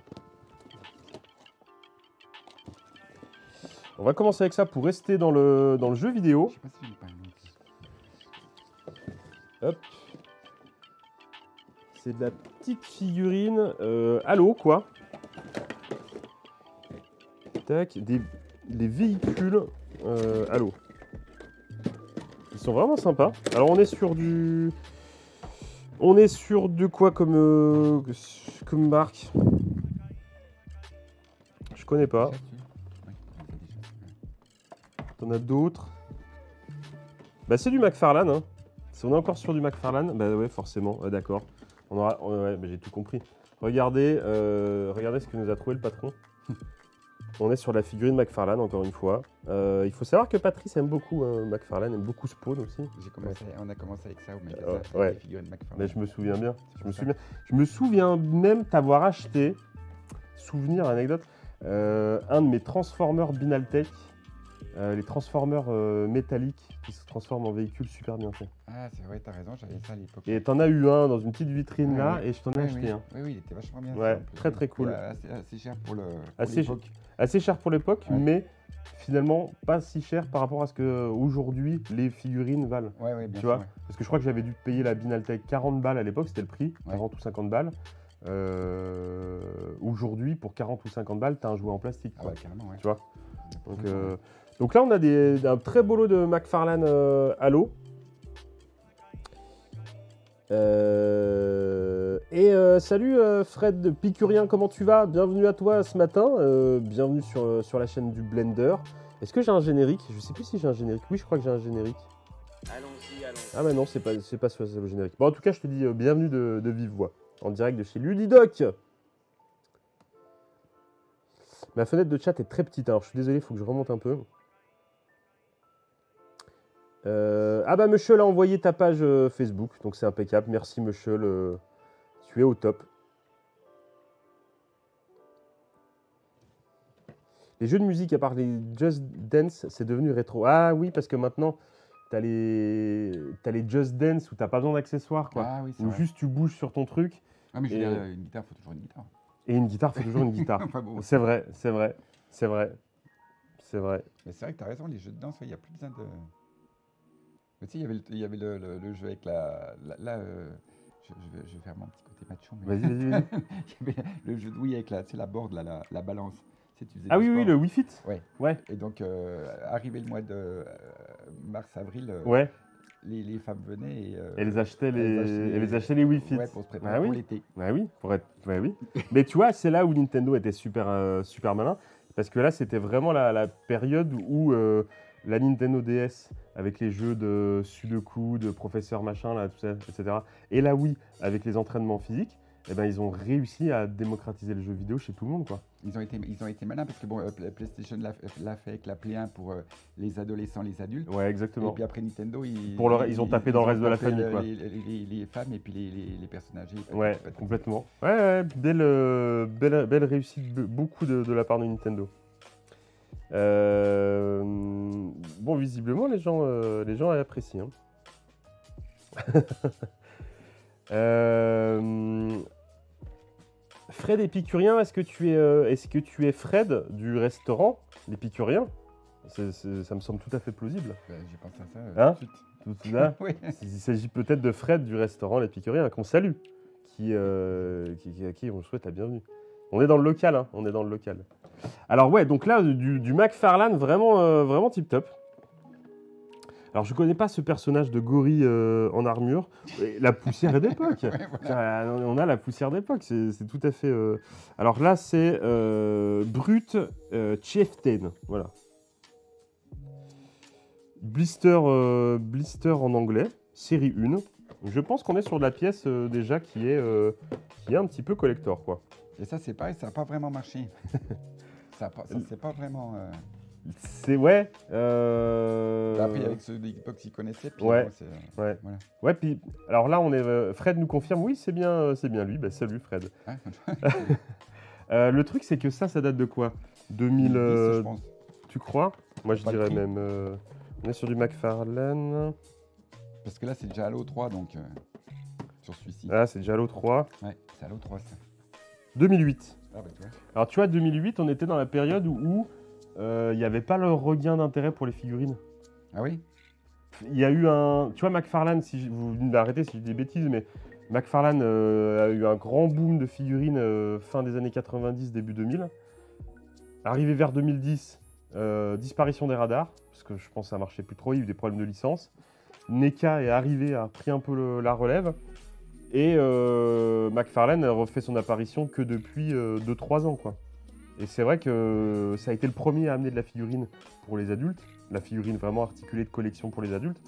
On va commencer avec ça pour rester dans le jeu vidéo. Je sais pas si j'ai pas un autre. Hop. C'est de la petite figurine Halo, quoi. Tac, des véhicules Halo. Ils sont vraiment sympas. Alors on est sur du... On est sur de quoi comme marque? Je connais pas. T'en as d'autres. Bah c'est du McFarlane, hein. Si on est encore sur du McFarlane, bah ouais, forcément, d'accord. Ouais, bah, j'ai tout compris. Regardez ce que nous a trouvé le patron. On est sur la figurine McFarlane, encore une fois. Il faut savoir que Patrice aime beaucoup McFarlane, aime beaucoup Spawn aussi. On a commencé avec ça au magasin, ouais. avec les figurines McFarlane. Mais je me souviens bien. Je me souviens même t'avoir acheté, souvenir, anecdote, un de mes Transformers Binaltech, les Transformers métalliques qui se transforment en véhicules super bien faits. Ah, c'est vrai, t'as raison, j'avais ça à l'époque. Et t'en as eu un dans une petite vitrine Ouais, là, ouais. et je t'en ai acheté un. Oui, il était vachement bien. Ouais, ça, en plus. très cool. Assez cher pour Assez l'époque. Assez cher pour l'époque, Ouais. mais finalement pas si cher par rapport à ce que aujourd'hui les figurines valent. Ouais, bien Tu sûr, vois, ouais. parce que je crois que j'avais dû payer la Binaltech 40 balles à l'époque, c'était le prix, Ouais. 40 ou 50 balles. Aujourd'hui, pour 40 ou 50 balles, t'as un jouet en plastique. Ah quoi. ouais, carrément, ouais. Tu vois. Donc là, on a un très beau lot de McFarlane Halo. Salut Fred de Picurien, comment tu vas? Bienvenue à toi ce matin, bienvenue sur la chaîne du Blender. Est-ce que j'ai un générique? Je sais plus si j'ai un générique. Oui, je crois que j'ai un générique. Allons-y, allons-y. Ah bah non, c'est pas le générique. Bon, en tout cas, je te dis bienvenue de vive voix, en direct de chez Ludidoc. Ma fenêtre de chat est très petite, alors je suis désolé, il faut que je remonte un peu. Ah bah Michel a envoyé ta page Facebook, donc c'est impeccable. Merci Michel, tu es au top. Les jeux de musique, à part les Just Dance, c'est devenu rétro. Ah oui, parce que maintenant, t'as les Just Dance où t'as pas besoin d'accessoires, quoi. Ah oui, c'est Où vrai. juste tu bouges sur ton truc. Ah, mais je veux Et- dire, une guitare, faut toujours une guitare. Et une guitare, faut toujours une guitare. Enfin bon, C'est vrai, c'est vrai, c'est vrai, c'est vrai. mais c'est vrai que t'as raison, les jeux de danse, il n'y a plus besoin de. Mais tu sais, il y avait le jeu avec je vais faire mon petit côté macho. Mais... Vas-y. il y avait le jeu de Wii avec la board, la balance. Tu sais, tu faisais Ah du oui, sport. le Wii Fit. Ouais. Ouais, Et donc, arrivé le mois de mars-avril, ouais. les femmes venaient et. Elles achetaient elles les Wii Fit. Ouais, pour se préparer Ah oui. pour l'été. Ouais, oui, oui. Mais tu vois, c'est là où Nintendo était super malin. Parce que là, c'était vraiment la période où la Nintendo DS, avec les jeux de Sudoku, de professeur machin, là, tout ça, etc. Et la Wii, avec les entraînements physiques, eh ben, ils ont réussi à démocratiser le jeu vidéo chez tout le monde, quoi. Ils ont été malins parce que bon, PlayStation l'a fait avec la Play 1 pour les adolescents, les adultes. Ouais, Et exactement. puis après Nintendo, ils ont tapé dans le reste de la tapé famille, quoi. Les femmes et puis les personnages âgés. Ouais, complètement. Ouais, belle réussite, beaucoup de la part de Nintendo. Bon, visiblement, les gens apprécient. Hein. Fred Épicurien, est-ce que tu es Fred du restaurant l'Épicurien? Ça me semble tout à fait plausible. J'ai pensé à ça Hein tout de suite. Tout là, Oui. il s'agit peut-être de Fred du restaurant l'Épicurien qu'on salue, à qui on souhaite la bienvenue. On est dans le local, hein, on est dans le local. Alors ouais, donc là, du McFarlane, vraiment tip-top. Alors je connais pas ce personnage de gorille en armure. Et la poussière d'époque. Ouais, voilà. On a la poussière d'époque, c'est tout à fait... Alors là, c'est Brut Chieftain, voilà. Blister en anglais, série 1. Je pense qu'on est sur de la pièce déjà qui est un petit peu collector, quoi. Et ça, c'est pareil, ça n'a pas vraiment marché. ça c'est pas vraiment. C'est ouais. Après, avec ceux de l'époque, ils connaissaient. Puis Ouais. bon, c'est, Ouais. Voilà. Ouais, puis alors là, on est. Fred nous confirme, oui, c'est bien lui. Bah, salut Fred. Hein Le truc, c'est que ça date de quoi 2000. 2010, je pense. Tu crois? Moi, je Pas le dirais prix. même. On est sur du McFarlane. Parce que là, c'est déjà Halo 3, donc sur celui-ci. Ah, c'est déjà Halo 3. Ouais, c'est Halo 3, ça. 2008. Ah, bah, tu vois. Alors, tu vois, 2008, on était dans la période où il n'y avait pas le regain d'intérêt pour les figurines. Ah oui? Il y a eu un... Tu vois, McFarlane, vous m'arrêtez si je dis des bêtises, mais McFarlane a eu un grand boom de figurines fin des années 90, début 2000. Arrivé vers 2010, disparition des radars, parce que je pense que ça marchait plus trop, il y a eu des problèmes de licence. NECA est arrivé, a pris un peu la relève. Et McFarlane a refait son apparition que depuis 2-3 ans, quoi. Et c'est vrai que ça a été le premier à amener de la figurine pour les adultes, la figurine vraiment articulée de collection pour les adultes.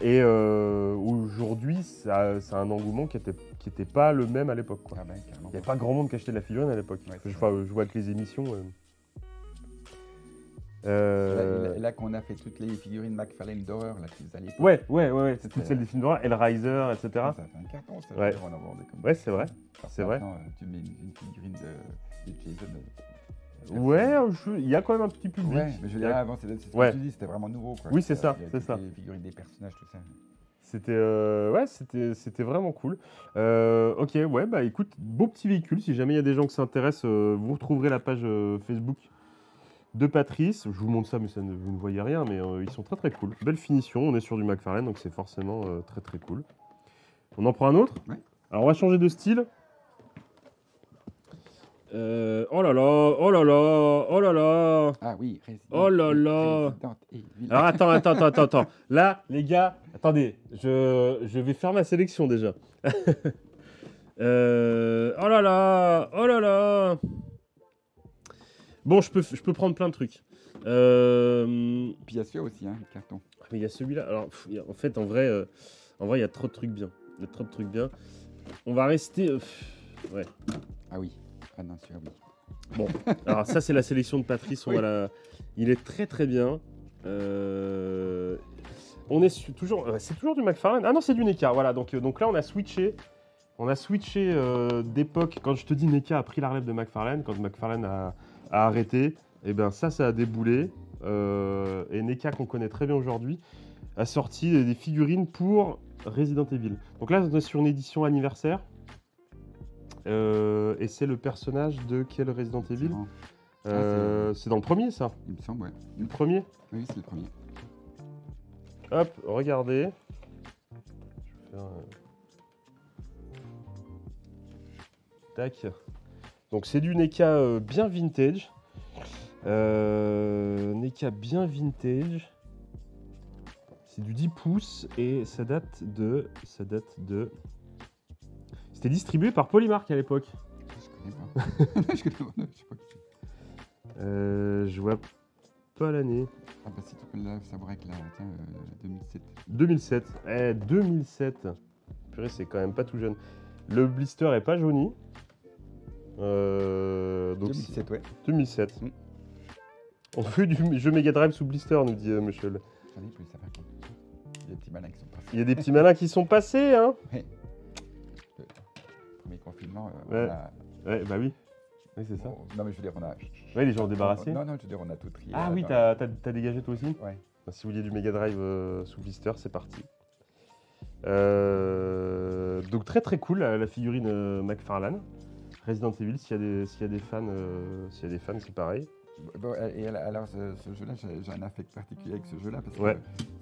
Et aujourd'hui, ça a un engouement qui était pas le même à l'époque, quoi. Ah ben, carrément. Il n'y avait pas grand monde qui achetait de la figurine à l'époque. Ouais, Je c'est vois avec les émissions. Là qu'on a fait toutes les figurines McFarlane d'horreur, là, qu'ils allaient. Ouais, c'est toutes celles des films d'horreur, Hellraiser, etc. Ça fait un carton, ça. Ouais. On en vendait comme Ouais, c'est vrai. Parce C'est que vrai. maintenant, tu mets une figurine de Jason. Ouais, il y a quand même un petit public. Ouais, mais je veux dire, avant, c'est ce que Ouais. tu dis, c'était vraiment nouveau. Quoi. Oui, c'est ça, Il y avait c'est toutes ça. Les figurines des personnages, tout ça. C'était vraiment cool. Ok, ouais, bah écoute, beau petit véhicule. Si jamais il y a des gens qui s'intéressent, vous retrouverez la page Facebook de Patrice. Je vous montre ça, mais vous ne voyez rien, mais ils sont très très cool. Belle finition, on est sur du McFarlane, donc c'est forcément très très cool. On en prend un autre? Ouais. Alors on va changer de style. Oh là là, oh là là, oh là là. Ah oui, Resident Oh là là. Evil. Alors attends. Là, les gars, attendez, je vais faire ma sélection déjà. Oh là là, oh là là. Bon, je peux prendre plein de trucs. Puis il y a celui-là aussi, hein, le carton. Mais il y a celui-là. Alors, en fait, en vrai, il y a trop de trucs bien. Il y a trop de trucs bien. On va rester. Ouais. Ah oui. Ah non, celui-là, oui. Bon, alors ça, c'est la sélection de Patrice. Oui. Il est très très bien. On est toujours. C'est toujours du McFarlane. Ah non, c'est du NECA. Voilà, donc là, on a switché. On a switché d'époque. Quand je te dis NECA a pris la relève de McFarlane, quand McFarlane a arrêté, et bien ça a déboulé. Et NECA, qu'on connaît très bien aujourd'hui, a sorti des figurines pour Resident Evil. Donc là, on est sur une édition anniversaire. Et c'est le personnage de quel Resident Evil? C'est dans le premier, ça? Il me semble, ouais. Le premier? Oui, c'est le premier. Hop, regardez. Je vais faire tac. Donc c'est du NECA bien vintage. NECA bien vintage. C'est du 10 pouces et ça date de... C'était distribué par Polymark à l'époque. Je connais pas. Je sais pas qui c'est. Je vois pas l'année. Ah bah si tu peux la savoir avec la... Tiens, 2007. 2007. 2007. Purée, c'est quand même pas tout jeune. Le blister est pas jauni. Donc 2007, ouais. 2007. Mm. On fait du jeu Mega Drive sous blister, nous dit Michel. J'en ai plus, ça par contre. Il y a des petits malins qui sont passés. Il y a des petits malins qui sont passés, hein. Ouais. Le premier confinement, Ouais. on a... Ouais, bah oui. Oui, c'est ça. Bon, non mais je veux dire, on a... Ouais, les gens ont débarrassé. Non, je veux dire, on a tout trié. Ah oui, dans- t'as dégagé toi aussi? Ouais. Bah, si vous vouliez du Mega Drive sous blister, c'est parti. Donc très très cool la figurine McFarlane. Resident Evil, s'il y a des fans, c'est pareil. Bon, et alors, ce jeu-là, j'ai un affect particulier avec ce jeu-là, parce Ouais.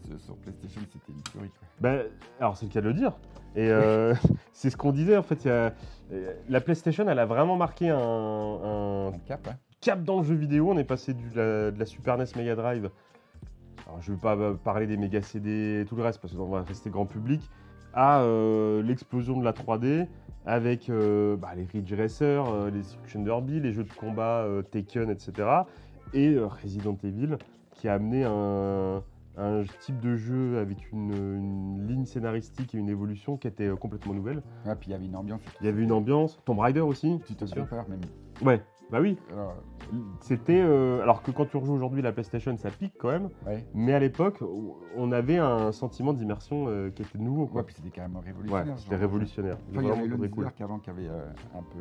que sur PlayStation, c'était une tuerie, quoi. Ben, alors c'est le cas de le dire. Et c'est ce qu'on disait en fait. La PlayStation, elle a vraiment marqué un Un cap, hein. cap dans le jeu vidéo. On est passé de la Super NES Mega Drive. Alors je ne vais pas parler des Mega CD et tout le reste parce qu'on va rester grand public. À l'explosion de la 3D avec les Ridge Racer, les Destruction Derby, les jeux de combat Taken, etc. Et Resident Evil qui a amené un type de jeu avec une ligne scénaristique et une évolution qui était complètement nouvelle. Ouais, puis il y avait une ambiance. Il y avait une ambiance. Tomb Raider aussi. Tu te bien sûr. fais peur, même. Ouais, bah oui. Alors, C'était. Alors que quand tu rejoues aujourd'hui la PlayStation, ça pique quand même. ouais. Mais à l'époque, on avait un sentiment d'immersion qui était nouveau. Quoi. Ouais, puis c'était carrément Ouais, révolutionnaire. c'était révolutionnaire. Enfin, il y avait Vraiment le très cool. qu'avant qui avait un peu.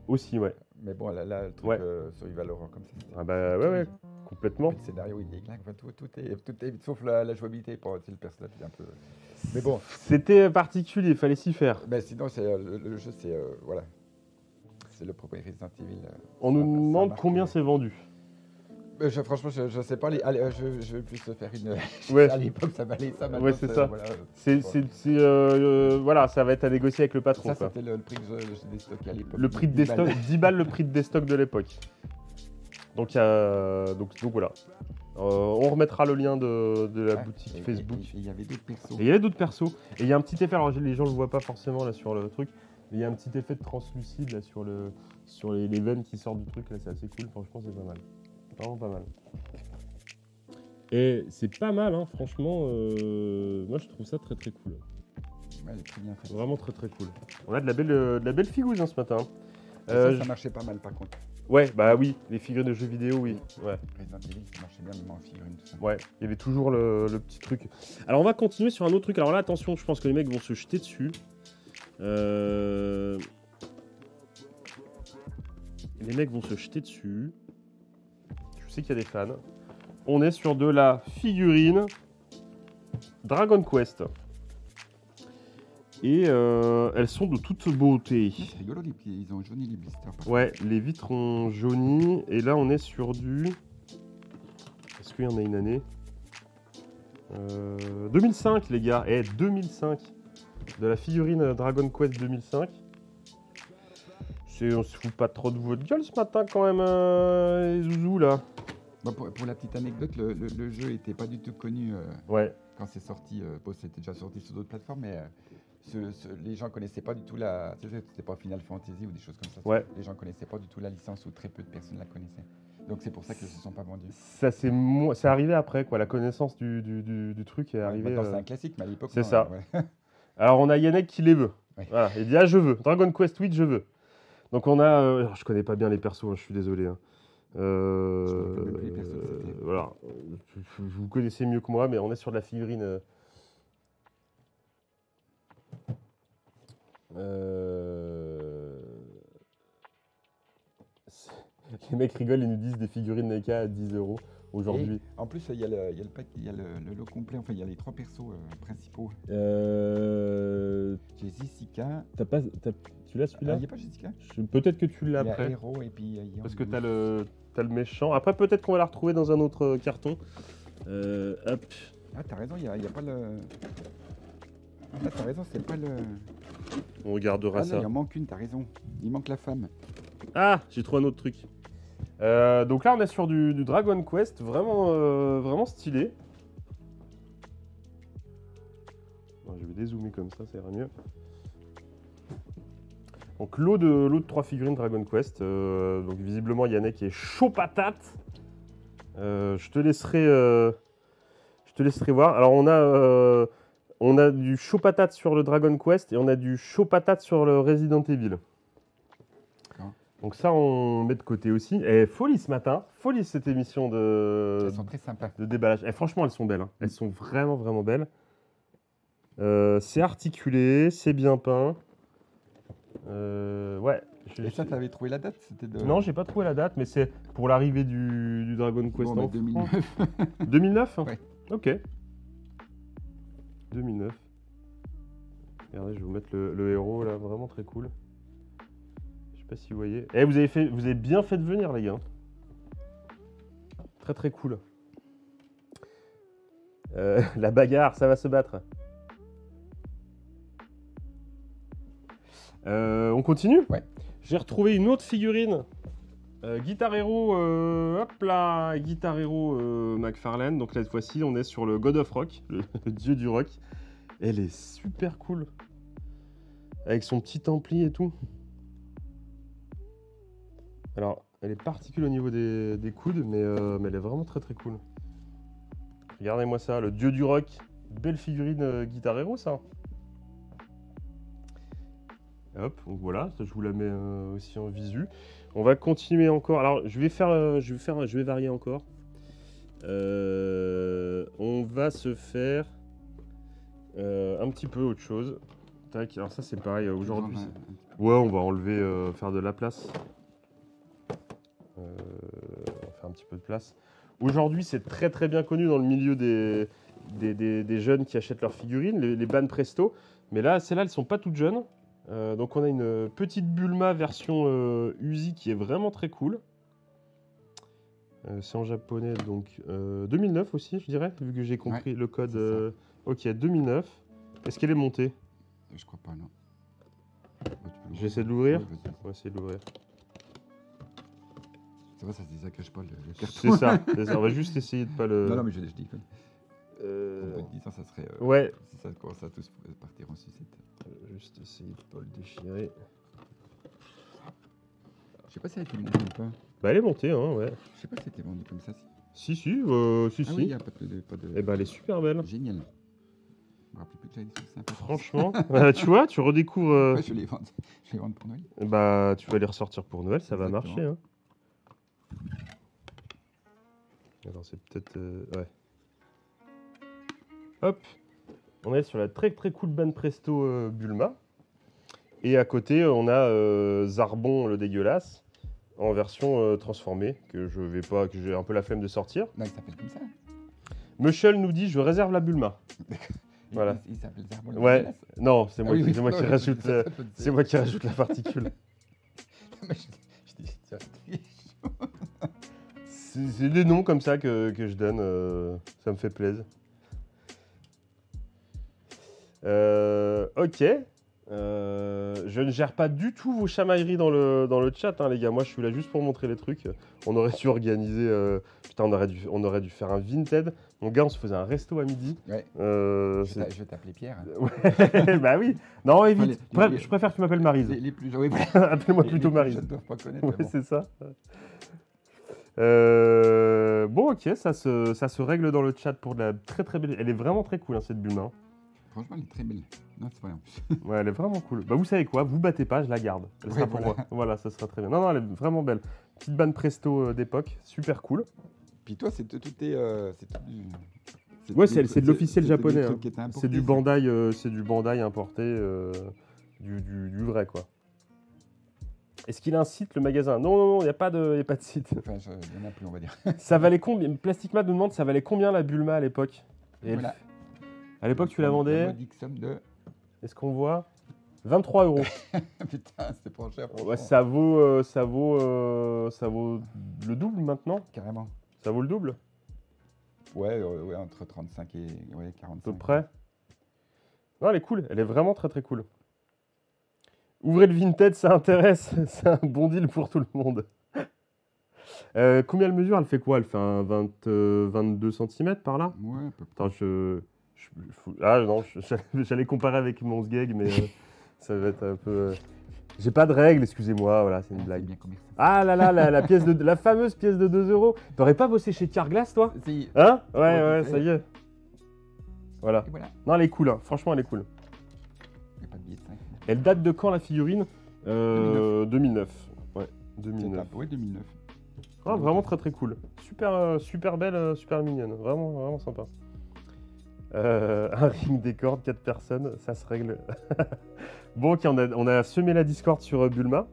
Aussi, ouais. Mais bon, là le truc Ouais. survival horror comme ça. c'était- Ah bah ouais, complètement. Puis le scénario, il est claque. Enfin, tout est sauf la jouabilité. Pour le personnage, il est un peu. Mais bon, C'était particulier, fallait s'y faire. ben, sinon, c'est, le jeu, c'est. Voilà. C'est le premier Resident Evil. On nous ça demande marque, combien ouais. c'est vendu. Franchement, je sais pas. Allez, je vais plus faire une. Ouais. À l'époque, ça valait ça. Maintenant, Ouais, c'est ça. Voilà, Voilà, ça va être à négocier avec le patron. ça, quoi. c'était le prix que j'ai déstocké à l'époque. Le prix de 10 balles. déstock, 10 balles le prix de déstock de l'époque. Donc voilà. On remettra le lien de la Ouais, boutique et- Facebook. et il y avait d'autres persos. Et il y avait d'autres persos. Et il y a un petit effet, alors les gens le voient pas forcément là sur le truc, mais il y a un petit effet de translucide là sur les veines qui sortent du truc, là c'est assez cool, franchement c'est pas mal. Vraiment pas mal. Et c'est pas mal, hein, franchement, moi je trouve ça très très cool. Ouais, elle est très bien faite. Vraiment très très cool. On a de la belle figouille hein, ce matin. Ça marchait pas mal par contre. Ouais, bah oui, les figurines de jeux vidéo, oui. Ouais. Resident Evil, ça marchait bien, même en figurine, tout ça. Ouais, il y avait toujours le petit truc. Alors on va continuer sur un autre truc. Alors là, attention, je pense que les mecs vont se jeter dessus. Les mecs vont se jeter dessus. Je sais qu'il y a des fans. On est sur de la figurine Dragon Quest. Et elles sont de toute beauté. C'est rigolo, ils ont jauni les blisters. Ouais, les vitres ont jauni. Et là, on est sur du... Est-ce qu'il y en a une année 2005, les gars. 2005. De la figurine Dragon Quest 2005. On se fout pas trop de votre gueule ce matin, quand même, les zouzous, là. Bon, pour la petite anecdote, le jeu était pas du tout connu Ouais. quand c'est sorti. Bon, c'était déjà sorti sur d'autres plateformes, mais les gens connaissaient pas du tout la... C'était pas Final Fantasy ou des choses comme ça. Ouais. Les gens connaissaient pas du tout la licence ou très peu de personnes la connaissaient. Donc c'est pour ça qu'ils ne se sont pas vendus. Ça, c'est arrivé après, quoi. La connaissance du truc est arrivée. Maintenant, c'est un classique, mais à l'époque... C'est non, ça. ouais. Alors, on a Yannick qui les veut. Ouais. Voilà. Il dit, ah, je veux. Dragon Quest 8, je veux. Donc, on a... alors, je connais pas bien les persos, hein, je suis désolé. Hein. Je me rappelle même plus les persos que c'était. Voilà. Vous connaissez mieux que moi, mais on est sur de la figurine... Les mecs rigolent et nous disent des figurines NECA à 10 € aujourd'hui. Et en plus, il y a le pack, il y a le lot complet, enfin, il y a les 3 persos principaux. J'ai Jessica. Tu l'as celui-là? Il n'y a pas Jessica. Peut-être que tu l'as Il y a après. Hero et puis il y a Young. Parce que t'as le méchant. Après, peut-être qu'on va la retrouver dans un autre carton. Hop. Ah, t'as raison, il y a pas le... Ah, t'as raison, c'est pas le... On regardera Ah ça. non, il en manque une, t'as raison. Il manque la femme. Ah, j'ai trouvé un autre truc. Donc là, on est sur du Dragon Quest, vraiment stylé. Bon, je vais dézoomer comme ça ira mieux. Donc lot de 3 figurines Dragon Quest. Donc visiblement, Yannick est chaud patate. Je te laisserai voir. Alors on a du chaud patate sur le Dragon Quest et on a du chaud patate sur le Resident Evil. Donc ça, on met de côté aussi. Et folie ce matin, folie cette émission Elles sont très sympas. de déballage. Et franchement, elles sont belles. Hein. Elles sont vraiment belles. C'est articulé, c'est bien peint. Ouais. Et ça, t'avais trouvé la date? C'était de... Non, j'ai pas trouvé la date, mais c'est pour l'arrivée du Dragon Quest. Bon, en 2009. 2009 Ouais. Ok. 2009. Regardez, je vais vous mettre le héros là, vraiment très cool. Je sais pas si vous voyez. Eh, vous avez bien fait de venir, les gars. Très cool. La bagarre, ça va se battre. On continue? Ouais. J'ai retrouvé une autre figurine. Guitar Hero, hop là, Guitar Hero McFarlane. Donc là, cette fois-ci, on est sur le God of Rock, le dieu du rock. Elle est super cool. Avec son petit ampli et tout. Alors, elle est particulière au niveau des coudes, mais elle est vraiment très cool. Regardez-moi ça, le dieu du rock. Belle figurine Guitar Hero, ça. Hop, donc voilà, ça, je vous la mets aussi en visu. On va continuer encore. Alors, je vais varier encore. On va se faire un petit peu autre chose. Tac, alors ça c'est pareil aujourd'hui. Ouais, on va enlever, faire de la place. On va faire un petit peu de place. Aujourd'hui, c'est très bien connu dans le milieu des jeunes qui achètent leurs figurines, les Ban Presto. Mais là, celles-là, elles sont pas toutes jeunes. Donc on a une petite Bulma version Uzi qui est vraiment très cool. C'est en japonais, donc 2009 aussi, je dirais, vu que j'ai compris le code. Ok, 2009. Est-ce qu'elle est montée? Je crois pas, non. J'essaie de l'ouvrir. Ouais, vas-y. On va essayer de l'ouvrir. C'est vrai, ça se désagage pas le carton. C'est ça, c'est ça. On va juste essayer de pas le... Non, mais je déconne. Au bout de 10 ans, ça serait... Ouais. Si ça commence à tous partir en sucette. Juste essayer de pas le déchirer. Je sais pas si elle a été montée ou pas. Bah elle est montée, hein, ouais. Je sais pas si elle était vendue comme ça. Si. Ah Si. oui, il n'y a pas de... Eh ben elle est super belle. Génial. Je me rappelle plus que j'avais des trucs sympas. Franchement, tu vois, tu redécouvres... Ouais, je vais les vendre pour Noël. Bah tu vas les ressortir pour Noël, ça va Exactement. marcher. Hein. Alors c'est peut-être... ouais. Hop. On est sur la très très cool Ban Presto Bulma. Et à côté, on a Zarbon le dégueulasse en version transformée que je vais pas, que j'ai un peu la flemme de sortir. Non, il s'appelle comme ça. Mushel nous dit je réserve la Bulma. Voilà. Il s'appelle Zarbon. Ouais. Non, c'est Ah moi, oui, oui, c'est moi qui non, rajoute. je C'est moi qui rajoute la particule. Mais je dis, tiens, C'est des noms comme ça que je donne. Ça me fait plaisir. Ok. Je ne gère pas du tout vos chamailleries dans le chat, hein, les gars. Moi, je suis là juste pour montrer les trucs. On aurait dû organiser... putain, on aurait dû faire un Vinted. Mon gars, on se faisait un resto à midi. Ouais. Euh, Je vais t'appeler Pierre. Ouais, bah oui. Non, évite. Enfin, Je préfère que tu m'appelles Maryse. Les plus. Oui, voilà. Appelle-moi Les plutôt plus Maryse. jeunes ne doivent pas connaître. Oui, mais bon. c'est ça. Bon, ok, ça se règle dans le chat pour de la très très belle... Elle est vraiment très cool, hein, cette Bulma. Hein. Franchement, elle est très belle. Non, c'est vrai en plus. Ouais, elle est vraiment cool. Bah, vous savez quoi, vous battez pas, je la garde. Elle sera Ouais, pour voilà. moi. Voilà, ça sera très bien. Non, non, elle est vraiment belle. Petite Ban Presto d'époque, super cool. Puis toi, c'est tout est. Ouais, c'est de l'officiel japonais. Hein. C'est C'est du Bandai importé, du vrai, quoi. Est-ce qu'il a un site, le magasin? Non, non, non, il n'y a pas de site. Enfin, il n'y en a plus, on va dire. Ça valait combien? Plastic Mat nous demande, ça valait combien la Bulma à l'époque? Et Voilà. à l'époque, tu la La vendais, modique somme de. est-ce qu'on voit 23 €. Putain, c'était pas cher. Ouais, franchement. ça vaut le double maintenant? Carrément. Ça vaut le double, Ouais, ouais, entre 35 et ouais, 45. à peu près. Non, elle est cool, elle est vraiment très très cool. Ouvrez le Vinted, ça intéresse, c'est un bon deal pour tout le monde. Combien elle mesure? Elle fait quoi? Elle fait un 22 cm par là? Ouais, à peu près. Attends, ah non, j'allais comparer avec mon Sgeg, mais ça va être un peu... J'ai pas de règles, excusez-moi, voilà, c'est une Ah, blague. c'est bien commercial. Ah là là, la fameuse pièce de 2 €. T'aurais pas bossé chez Carglass, toi? Si. Hein? Ouais, Ouais, ouais, tu ça sais. y est. Voilà. Et voilà. Non, elle est cool, hein. Franchement, elle est cool. Il n'y a pas de billet de 5. Elle date de quand, la figurine? 2009. Ouais, 2009. Ouais, 2009. Ah, vraiment très très cool. Super belle, super mignonne. Vraiment, vraiment sympa. Un ring des cordes, 4 personnes, ça se règle. Bon, ok, on a semé la discorde sur Bulma.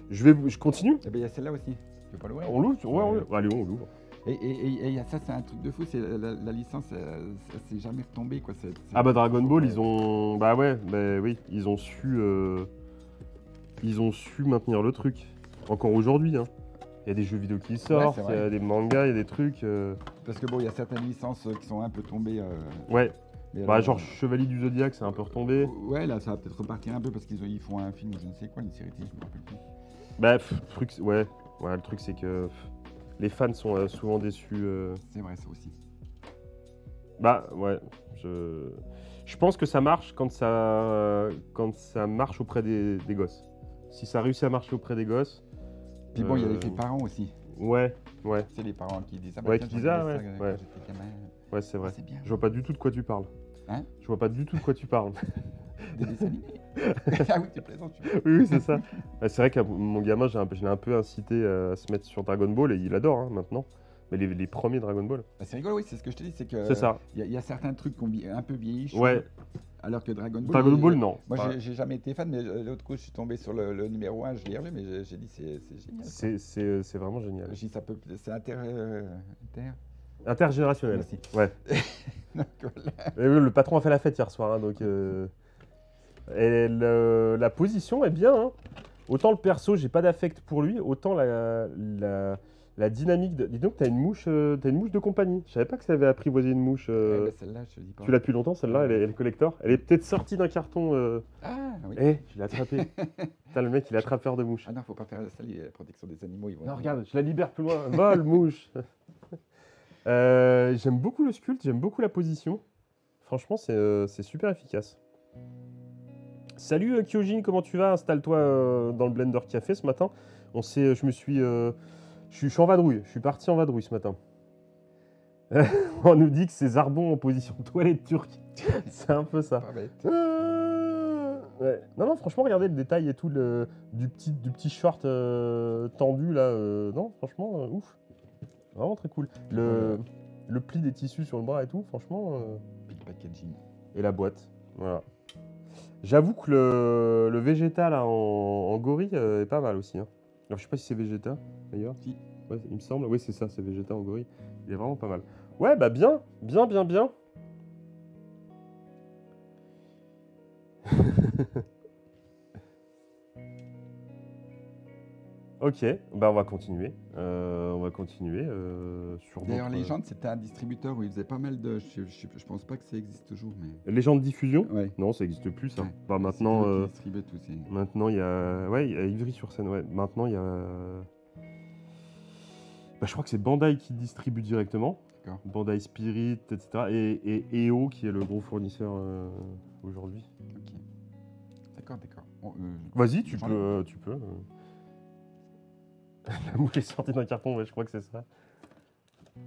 Je continue. Eh ben, il y a celle-là aussi. Tu veux pas l'ouvrir? On l'ouvre? Ouais, on l'ouvre. Allez, on l'ouvre. Et ça, c'est un truc de fou. C'est la licence, elle s'est jamais retombée, quoi. Ah bah Dragon Ball, ils ont... Bah ouais, bah oui, ils ont su maintenir le truc. Encore aujourd'hui, hein. Il y a des jeux vidéo qui sortent, c'est il vrai. y a des mangas, il y a des trucs... Parce que bon, il y a certaines licences qui sont un peu tombées. Ouais, Mais bah alors, genre Chevalier du Zodiac, c'est un peu retombé. Ouais, là, ça va peut-être repartir un peu parce qu'ils font un film ou je ne sais quoi, une série télé, je me rappelle plus. Bah, le truc c'est que les fans sont souvent déçus. C'est vrai, ça aussi. Bah ouais, je pense que ça marche quand ça marche auprès des gosses. Si ça réussit à marcher auprès des gosses. Puis bon, il y a l'effet parents aussi. Ouais. C'est les parents qui disent Ouais, tiens, qui disent, j'ai ah, regardé ouais, ça ouais. quand j'étais gamin. Ouais, c'est vrai. C'est bien. Je vois pas du tout de quoi tu parles. Hein? Je vois pas du tout de quoi tu parles. Des dessins animés. Ah oui, tu plaisantes, tu vois. Oui, c'est ça. Bah, c'est vrai que mon gamin, je l'ai un peu incité à se mettre sur Dragon Ball et il adore hein, maintenant. Mais les premiers Dragon Ball. Bah, c'est rigolo, oui, c'est ce que je te dis, c'est que C'est ça. il y a certains trucs qui ont un peu vieilli, je Ouais. trouve, alors que Dragon Ball. Dragon Ball, non. Moi, Bah, j'ai jamais été fan, mais l'autre coup, je suis tombé sur le numéro 1, je l'ai revu, mais j'ai dit c'est génial. c'est vraiment génial. J'ai dit c'est Intergénérationnel. Merci. Ouais. Donc, voilà. Et oui, le patron a fait la fête hier soir, hein, donc. Et la position est bien. Hein. Autant le perso, j'ai pas d'affect pour lui, autant la dynamique. Dis donc, t'as une mouche de compagnie. Je savais pas que ça avait apprivoisé une mouche. Bah, celle-là, je te dis pas. Tu l'as depuis longtemps, celle-là, elle est collector. Elle est peut-être sortie d'un carton. Ah oui. Je l'ai attrapée. Putain, le mec, il est attrapeur de mouches. Ah non, faut pas faire ça, la protection des animaux, ils vont. Non, regarde, je la libère plus loin. Vol, mouche. J'aime beaucoup le sculpte, j'aime beaucoup la position. Franchement, c'est super efficace. Salut Kyojin, comment tu vas? Installe-toi dans le Blender Café ce matin. Je suis en vadrouille. Je suis parti en vadrouille ce matin. On nous dit que c'est Zarbon en position toilette turque. C'est un peu ça. Pas bête. Ouais. Non, franchement, regardez le détail et tout du petit short tendu là. Non, franchement, ouf. Vraiment très cool. Le pli des tissus sur le bras et tout, franchement. Puis le packaging. Et la boîte. Voilà. J'avoue que le Vegeta là en gorille est pas mal aussi. Hein. Alors je sais pas si c'est Vegeta d'ailleurs. Si. Ouais, il me semble. Oui, c'est ça, c'est Vegeta en gorille. Il est vraiment pas mal. Ouais, bah bien. Bien. Ok, bah on va continuer. Sur D'ailleurs, d'autres- Legend, c'était un distributeur où il faisait pas mal de. Je pense pas que ça existe toujours, mais. Légende diffusion. Ouais. Non, ça n'existe plus ça. Ouais. Bah maintenant, C'est eux qui distribuaient tous ces. maintenant il y a, ouais, il y a Ivry-sur-Seine. Ouais, maintenant il y a. Bah, je crois que c'est Bandai qui distribue directement. D'accord. Bandai Spirit, etc. Et EO qui est le gros fournisseur aujourd'hui. Ok. D'accord. Vas-y, tu j'en peux. La moule est sortie d'un carton, ouais, je crois que c'est ça. Il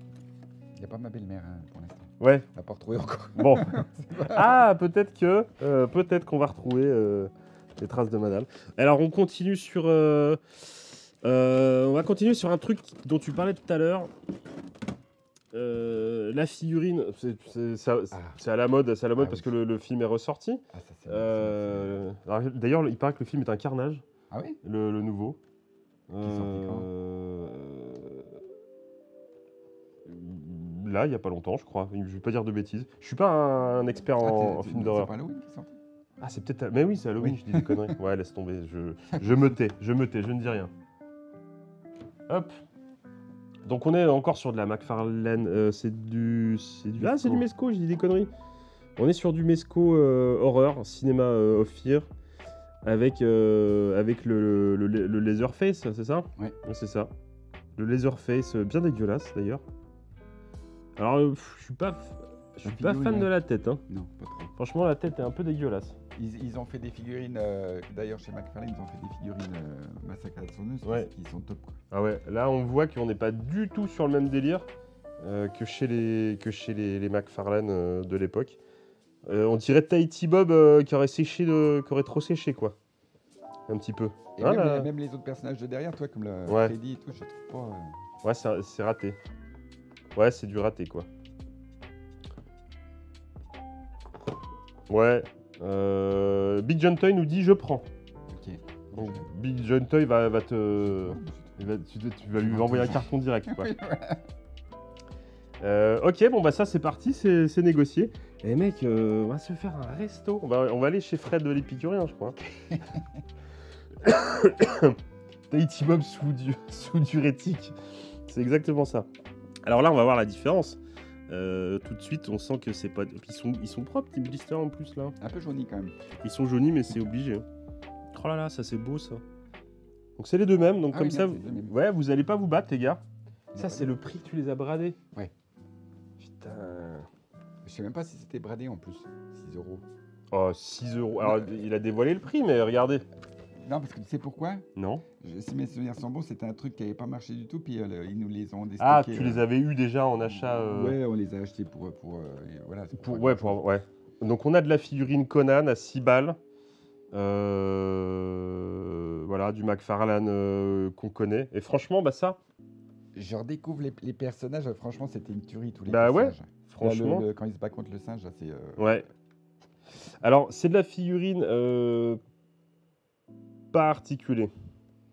n'y a pas ma belle-mère hein, pour l'instant. Ouais, On l'a pas retrouvée encore. bon. Ah, peut-être qu'on va retrouver les traces de madame. Alors, on continue sur un truc dont tu parlais tout à l'heure. La figurine, c'est à la mode, oui. parce que le film est ressorti. Ah, ça, c'est Alors, d'ailleurs, il paraît que le film est un carnage, Ah oui le nouveau. Qui est sorti quand Là, il n'y a pas longtemps, je crois. Je ne vais pas dire de bêtises. Je suis pas un expert en film d'horreur. C'est pas Halloween qui est sorti Ah, c'est peut-être. Mais oui, c'est Halloween, Oui. je dis des conneries. Ouais, laisse tomber. Je me tais, je ne dis rien. Hop. Donc, on est encore sur de la McFarlane. C'est du. Ah, c'est du Mesco, je dis des conneries. On est sur du Mesco horreur, cinéma of fear. Avec le Laserface, c'est ça? Ouais. C'est ça. Le Laserface, bien dégueulasse d'ailleurs. Alors, je suis pas fan de la tête. Hein. Non, pas trop. Franchement, la tête est un peu dégueulasse. Ils ont fait des figurines, d'ailleurs chez McFarlane, ils ont fait des figurines Massacre à la tronçonneuse Ouais. qui sont top. Quoi. Ah ouais, là on voit qu'on n'est pas du tout sur le même délire que chez les McFarlane de l'époque. On dirait Tahiti Bob qui aurait trop séché quoi. Un petit peu. Et Ah, même, là. même les autres personnages de derrière, toi, comme le Ouais. Freddy et tout, je trouve pas. Ouais, c'est raté. Ouais, c'est du raté quoi. Ouais. Big John Toy nous dit je prends. Ok. Donc, Big John Toy va te. Tu vas lui envoyer un carton direct quoi. Ok, bon bah ça c'est parti, c'est négocié. Et mec, on va se faire un resto. On va aller chez Fred de l'épicurien, je crois. Tahiti Bob sous diurétique. C'est exactement ça. Alors là, on va voir la différence. Tout de suite, on sent que c'est pas. Ils sont propres, Team Blister en plus là. Un peu jauni quand même. Ils sont jaunis, mais c'est obligé. Oh là là, ça c'est beau ça. Donc c'est les deux mêmes, donc Ah comme oui, ça, merde, c'est les deux mêmes. ouais, vous allez pas vous battre les gars. Ça pas c'est bien. le prix que tu les as bradés. Ouais. Putain. Je sais même pas si c'était bradé en plus. 6 euros. Oh, 6 euros. Alors il a dévoilé le prix, mais regardez. Non, parce que tu sais pourquoi Non. Si mes souvenirs sont bons, c'était un truc qui n'avait pas marché du tout, puis ils nous les ont déstockés. Ah, tu les avais eu déjà en achat. Ouais, on les a achetés pour voilà. c'est Ouais. Donc on a de la figurine Conan à 6 balles. Voilà, du McFarlane qu'on connaît. Et franchement, bah ça, Je redécouvre les personnages, franchement, c'était une tuerie tous les Bah ouais, personnages. Là, franchement. quand il se bat contre le singe, là, c'est. Ouais. Alors, c'est de la figurine pas articulée.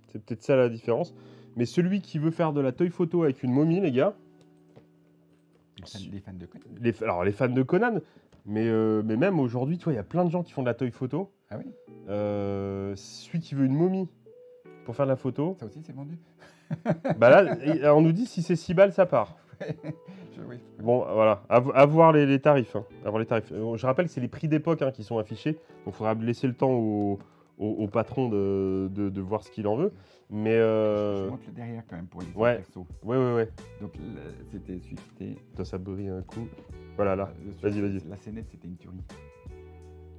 C'est peut-être ça la différence. Mais celui qui veut faire de la toy photo avec une momie, les gars, Des fans de Conan. alors les fans de Conan, mais même aujourd'hui, tu vois, il y a plein de gens qui font de la toy photo. Ah oui Celui qui veut une momie pour faire de la photo, Ça aussi, c'est vendu bah là, on nous dit si c'est 6 balles, ça part. Oui. Bon, voilà, à voir les tarifs. Hein. À voir les tarifs. Je rappelle que c'est les prix d'époque hein, qui sont affichés, donc il faudra laisser le temps au patron de voir ce qu'il en veut. Mais Je montre le derrière quand même pour les autres ouais. persos. Ouais. Donc, c'était celui qui était. Putain, ça brille un coup. Voilà, là. Vas-y. La scénette, c'était une tuerie.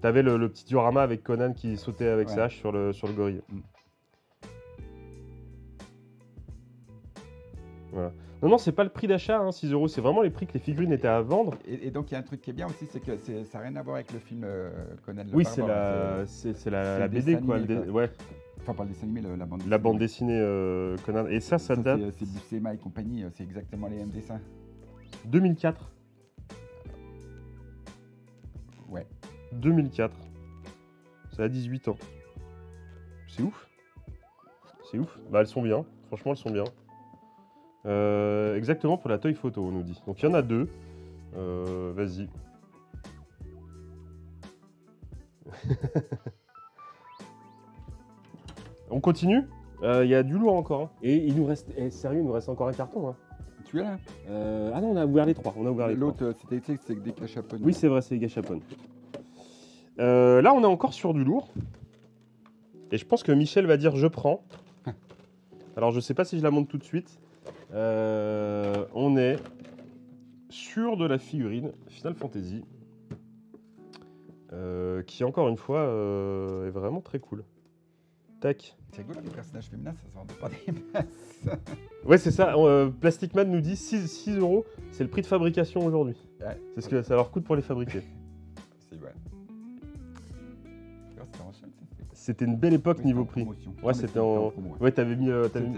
T'avais le petit diorama avec Conan qui sautait avec Ouais. sa hache sur le gorille. Mm. Voilà. Non, c'est pas le prix d'achat, hein, 6 euros. C'est vraiment les prix que les figurines étaient à vendre. Et donc, il y a un truc qui est bien aussi, c'est que ça n'a rien à voir avec le film Conan le Oui, c'est Barbare, la, hein, c'est c'est la le BD, dessin quoi. animé, quoi. Ouais. Enfin, pas le dessin animé, la bande dessinée. La bande dessinée Conan. Et ça date C'est Buscema et compagnie, c'est exactement les mêmes dessins. 2004. Ouais. 2004. Ça a 18 ans. C'est ouf. C'est ouf. Bah, elles sont bien. Franchement, elles sont bien. Exactement pour la Toy Photo, on nous dit. Donc, il y en a 2. Vas-y. On continue. Il y a du lourd encore. Hein. Et il nous reste... sérieux, il nous reste encore un carton. Hein. Tu es là? Ah non, on a ouvert les 3. L'autre, c'était des gâchapons. Oui, c'est vrai, c'est les gâchapons. Là, on est encore sur du lourd. Et je pense que Michel va dire « je prends ». Alors, je sais pas si je la monte tout de suite. On est sur de la figurine Final Fantasy. Qui, encore une fois, est vraiment très cool. Tac. C'est rigolo, les personnages féminins, ça se vend pas des masses. Ouais, c'est ça. Plastic Man nous dit 6 €, c'est le prix de fabrication aujourd'hui. Ouais. C'est ce que ça leur coûte pour les fabriquer. C'est ouais. C'était une belle époque niveau prix. Ouais, c'était en. promo. Ouais, t'avais mis.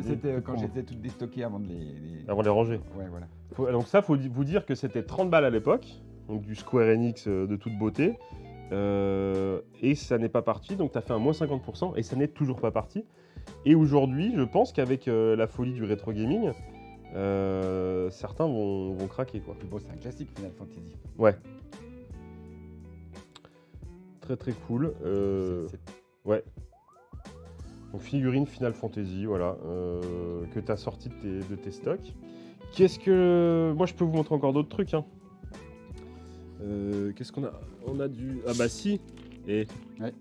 C'était quand j'étais tout déstocké avant de les. Avant de les ranger. Ouais, voilà. Donc, ça, faut vous dire que c'était 30 balles à l'époque. Donc, du Square Enix de toute beauté. Et ça n'est pas parti. Donc, t'as fait un moins 50%. Et ça n'est toujours pas parti. Et aujourd'hui, je pense qu'avec la folie du rétro gaming, certains vont craquer, quoi. Bon, c'est un classique Final Fantasy. Ouais. Très très cool. Ouais. Donc figurine Final Fantasy, voilà, que tu as sorti de tes stocks. Qu'est-ce que... Moi, je peux vous montrer encore d'autres trucs. Hein. Qu'est-ce qu'on a? On a du... Ah bah si. Et ouais.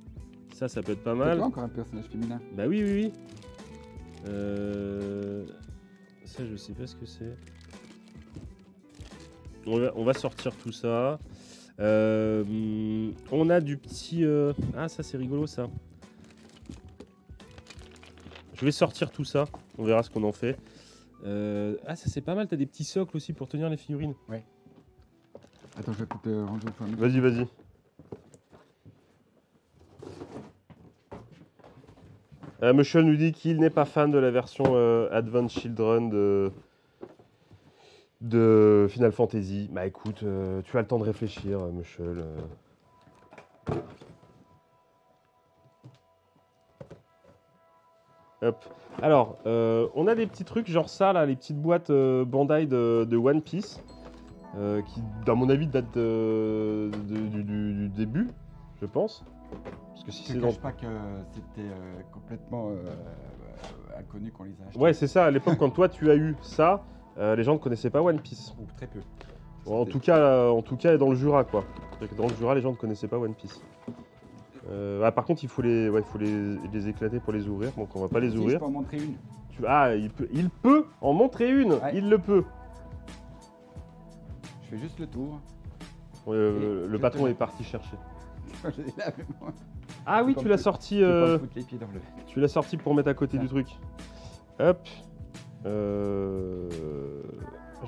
Ça peut être pas C'est mal. toi encore un personnage féminin? Bah oui. Ça, je sais pas ce que c'est. On va sortir tout ça. On a du petit... Ah, ça, c'est rigolo, ça. Je vais sortir tout ça. On verra ce qu'on en fait. Ah, ça, c'est pas mal. T'as des petits socles aussi pour tenir les figurines. Ouais. Attends, je vais peut-être ranger au fond. Vas-y. Monsieur nous dit qu'il n'est pas fan de la version Advent Children de Final Fantasy. Bah écoute, tu as le temps de réfléchir, Michel. Hop. Alors, on a des petits trucs genre ça, là, les petites boîtes Bandai de One Piece, qui, à mon avis, datent du début, je pense. Parce que si Je c'est ne dans... cache pas que c'était complètement inconnu qu'on les a achetés. Ouais, c'est ça. À l'époque, quand toi tu as eu ça, les gens ne connaissaient pas One Piece. Ou très peu. Bon, en tout cas, dans le Jura, quoi. Dans le Jura, les gens ne connaissaient pas One Piece. Par contre, il faut les éclater pour les ouvrir. Donc, on va pas les Si, ouvrir. je peux en montrer une. Il peut en montrer une. Ouais. Il le peut. Je fais juste le tour. Le patron est parti chercher. Je l'ai là, mais moi. Ah oui, Pas tu l'as me sorti. Je vais pas me foutre les pieds dans le... Tu l'as sorti pour mettre à côté Ça. du truc. Hop. J'ai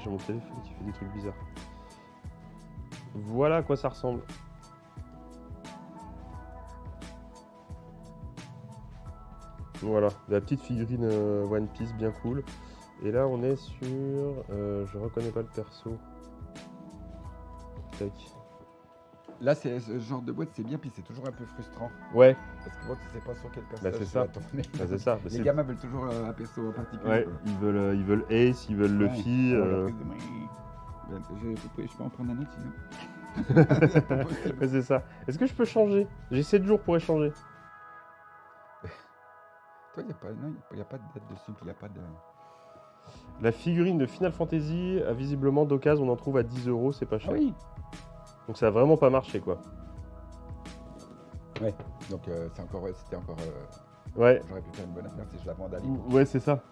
mon téléphone qui fait des trucs bizarres. Voilà à quoi ça ressemble. Voilà, la petite figurine One Piece bien cool. Et là on est sur... je reconnais pas le perso. Tac. Là, c'est ce genre de boîte, c'est bien, puis c'est toujours un peu frustrant. Ouais, Parce que moi, tu sais pas sur quel personnage c'est tu ça. vas tourner. c'est ça. Les gamins veulent toujours un perso en particulier. Ouais, quoi. ils veulent Ace, ils veulent Ouais. Luffy. Oh, la prise de main. Je peux en prendre un autre sinon. Ouais, c'est ça. Est-ce que je peux changer? J'ai 7 jours pour échanger. Toi, il n'y a pas de date dessus, puis il n'y a pas de... La figurine de Final Fantasy, visiblement d'occasion, on en trouve à 10 €, c'est pas Ah cher. oui. Donc ça a vraiment pas marché, quoi. Ouais, donc c'était encore... Ouais, J'aurais pu faire une bonne affaire si je la vendais à ouais, c'est ça.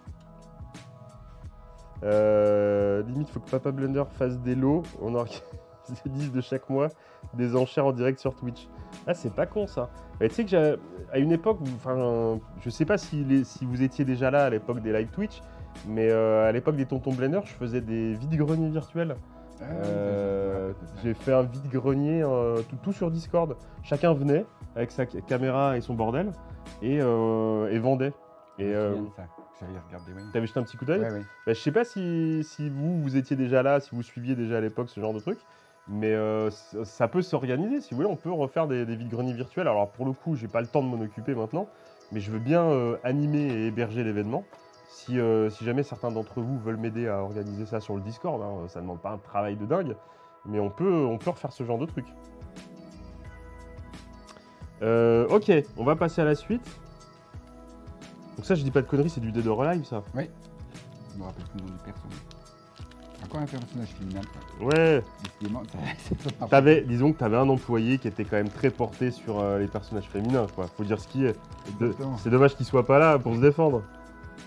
Limite, faut que Papa Blender fasse des lots. On organise les 10 de chaque mois, des enchères en direct sur Twitch. Ah, c'est pas con, ça. Mais tu sais que à une époque, je sais pas si vous étiez déjà là à l'époque des live Twitch, mais à l'époque des Tontons Blender, je faisais des vide-greniers virtuels J'ai fait un vide-grenier, tout sur Discord. Chacun venait avec sa caméra et son bordel et vendait. Et j'avais regardé, oui. T'avais jeté un petit coup d'œil? Ouais, ouais. Bah, je sais pas si vous étiez déjà là, si vous suiviez déjà à l'époque ce genre de truc, mais ça peut s'organiser. Si vous voulez, on peut refaire des vide-greniers virtuels. Alors pour le coup, j'ai pas le temps de m'en occuper maintenant, mais je veux bien animer et héberger l'événement. Si jamais certains d'entre vous veulent m'aider à organiser ça sur le Discord, hein, ça ne demande pas un travail de dingue, mais on peut refaire ce genre de truc. Ok, on va passer à la suite. Donc ça, je dis pas de conneries, c'est du Dead or Alive, ça. Oui. Je me rappelle plus le nom du perso. Encore un personnage féminin, quoi. Ouais. Décidément, ça Disons que t'avais un employé qui était quand même très porté sur les personnages féminins, quoi. Faut dire ce qui est. Exactement. C'est dommage qu'il soit pas là pour se défendre,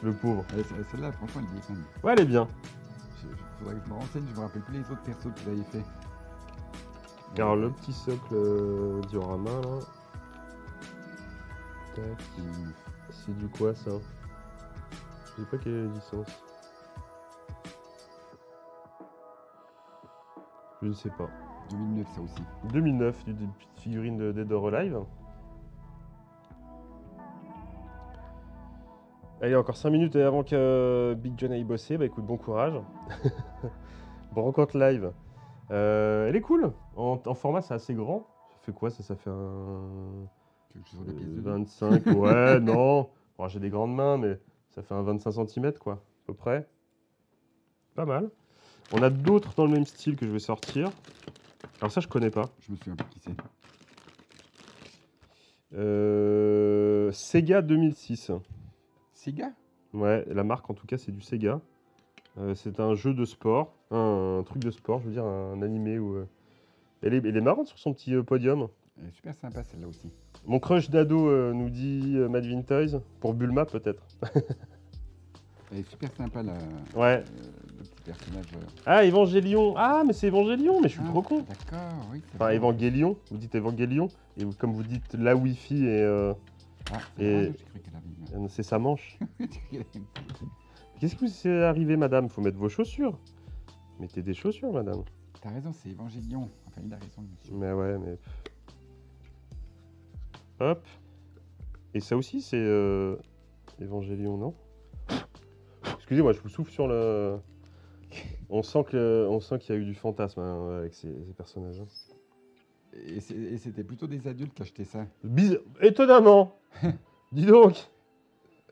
le pauvre. Celle-là, franchement, elle est bien. Ouais, elle est bien. Faudrait que je me renseigne, je me rappelle plus les autres persos que j'avais fait. Alors, le petit socle diorama, là. Tac. C'est du quoi, ça? Je sais pas quelle est la licence. Je ne sais pas. 2009, ça aussi. 2009, une petite figurine de Dead or Alive. Allez, encore 5 minutes avant que Big John aille bosser. Bah écoute, bon courage. Bon rencontre live. Elle est cool. En format, c'est assez grand. Ça fait quoi ça? Ça fait un... 25, ouais, non. Bon, j'ai des grandes mains, mais ça fait un 25 cm, quoi, à peu près. Pas mal. On a d'autres dans le même style que je vais sortir. Alors ça, je connais pas. Je me souviens pas qui c'est. Sega 2006. Sega? Ouais, la marque, en tout cas, c'est du Sega. C'est un jeu de sport, un truc de sport, je veux dire, un animé. Elle est marrante sur son petit podium. Elle est super sympa, celle-là aussi. Mon crush d'ado nous dit Madvin Toys, pour Bulma peut-être. Elle est super sympa, ouais. Le petit personnage. Ah, Evangelion. Ah, mais c'est Evangelion, mais je suis trop con. D'accord, oui. Enfin, Evangelion, vous dites Evangelion, et comme vous dites la Wi-Fi, et c'est sa manche. Qu'est-ce qui vous est arrivé, madame? Faut mettre vos chaussures. Mettez des chaussures, madame. T'as raison, c'est Evangelion. Enfin, il a raison, monsieur. Mais ouais, mais... Hop. Et ça aussi, c'est Evangelion, non? Excusez-moi, je vous souffle sur le... On sent qu'il y a eu du fantasme hein, avec ces personnages. Hein. Et c'était plutôt des adultes qui achetaient ça. Étonnamment. Dis donc.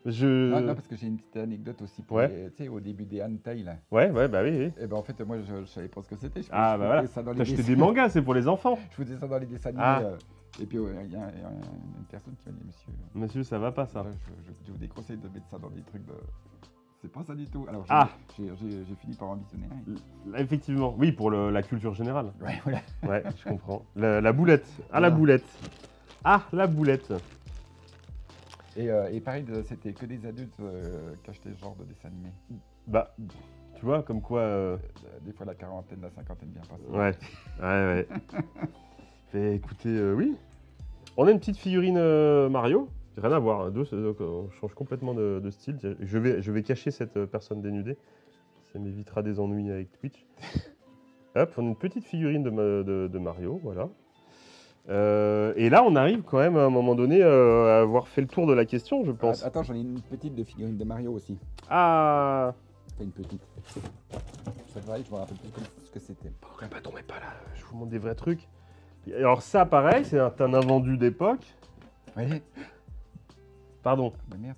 Non, parce que j'ai une petite anecdote aussi. Tu sais, au début des hentai, là. Ouais, bah oui. Et ben en fait, moi, je savais pas ce que c'était. Ah, bah voilà. T'as acheté des mangas, c'est pour les enfants. Je faisais ça dans les dessins animés. Et puis, il y a une personne qui m'a dit, monsieur... Monsieur, ça va pas, ça. Je vous déconseille de mettre ça dans des trucs de... C'est pas ça du tout. Alors, j'ai fini par en visionner un. Effectivement. Oui, pour la culture générale. Ouais, voilà. Ouais, je comprends. La boulette. Ah, voilà. La boulette. Ah, la boulette. Et pareil, c'était que des adultes qui achetaient ce genre de dessin animé. Bah, tu vois, comme quoi... Des fois, la quarantaine, la cinquantaine bien passée. Ouais. Fait, écoutez, oui. On a une petite figurine Mario. Rien à voir. On change complètement de style. Je vais cacher cette personne dénudée. Ça m'évitera des ennuis avec Twitch. Hop, on a une petite figurine de Mario, voilà. Et là, on arrive quand même à un moment donné à avoir fait le tour de la question, je pense. Attends, j'en ai une petite de figurine de Mario aussi. Ah. Pas une petite. Ça va, je me rappelle plus ce que c'était. Bah, tombez pas là, je vous montre des vrais trucs. Alors ça, pareil, c'est un invendu d'époque. Oui. Pardon. Mais merde.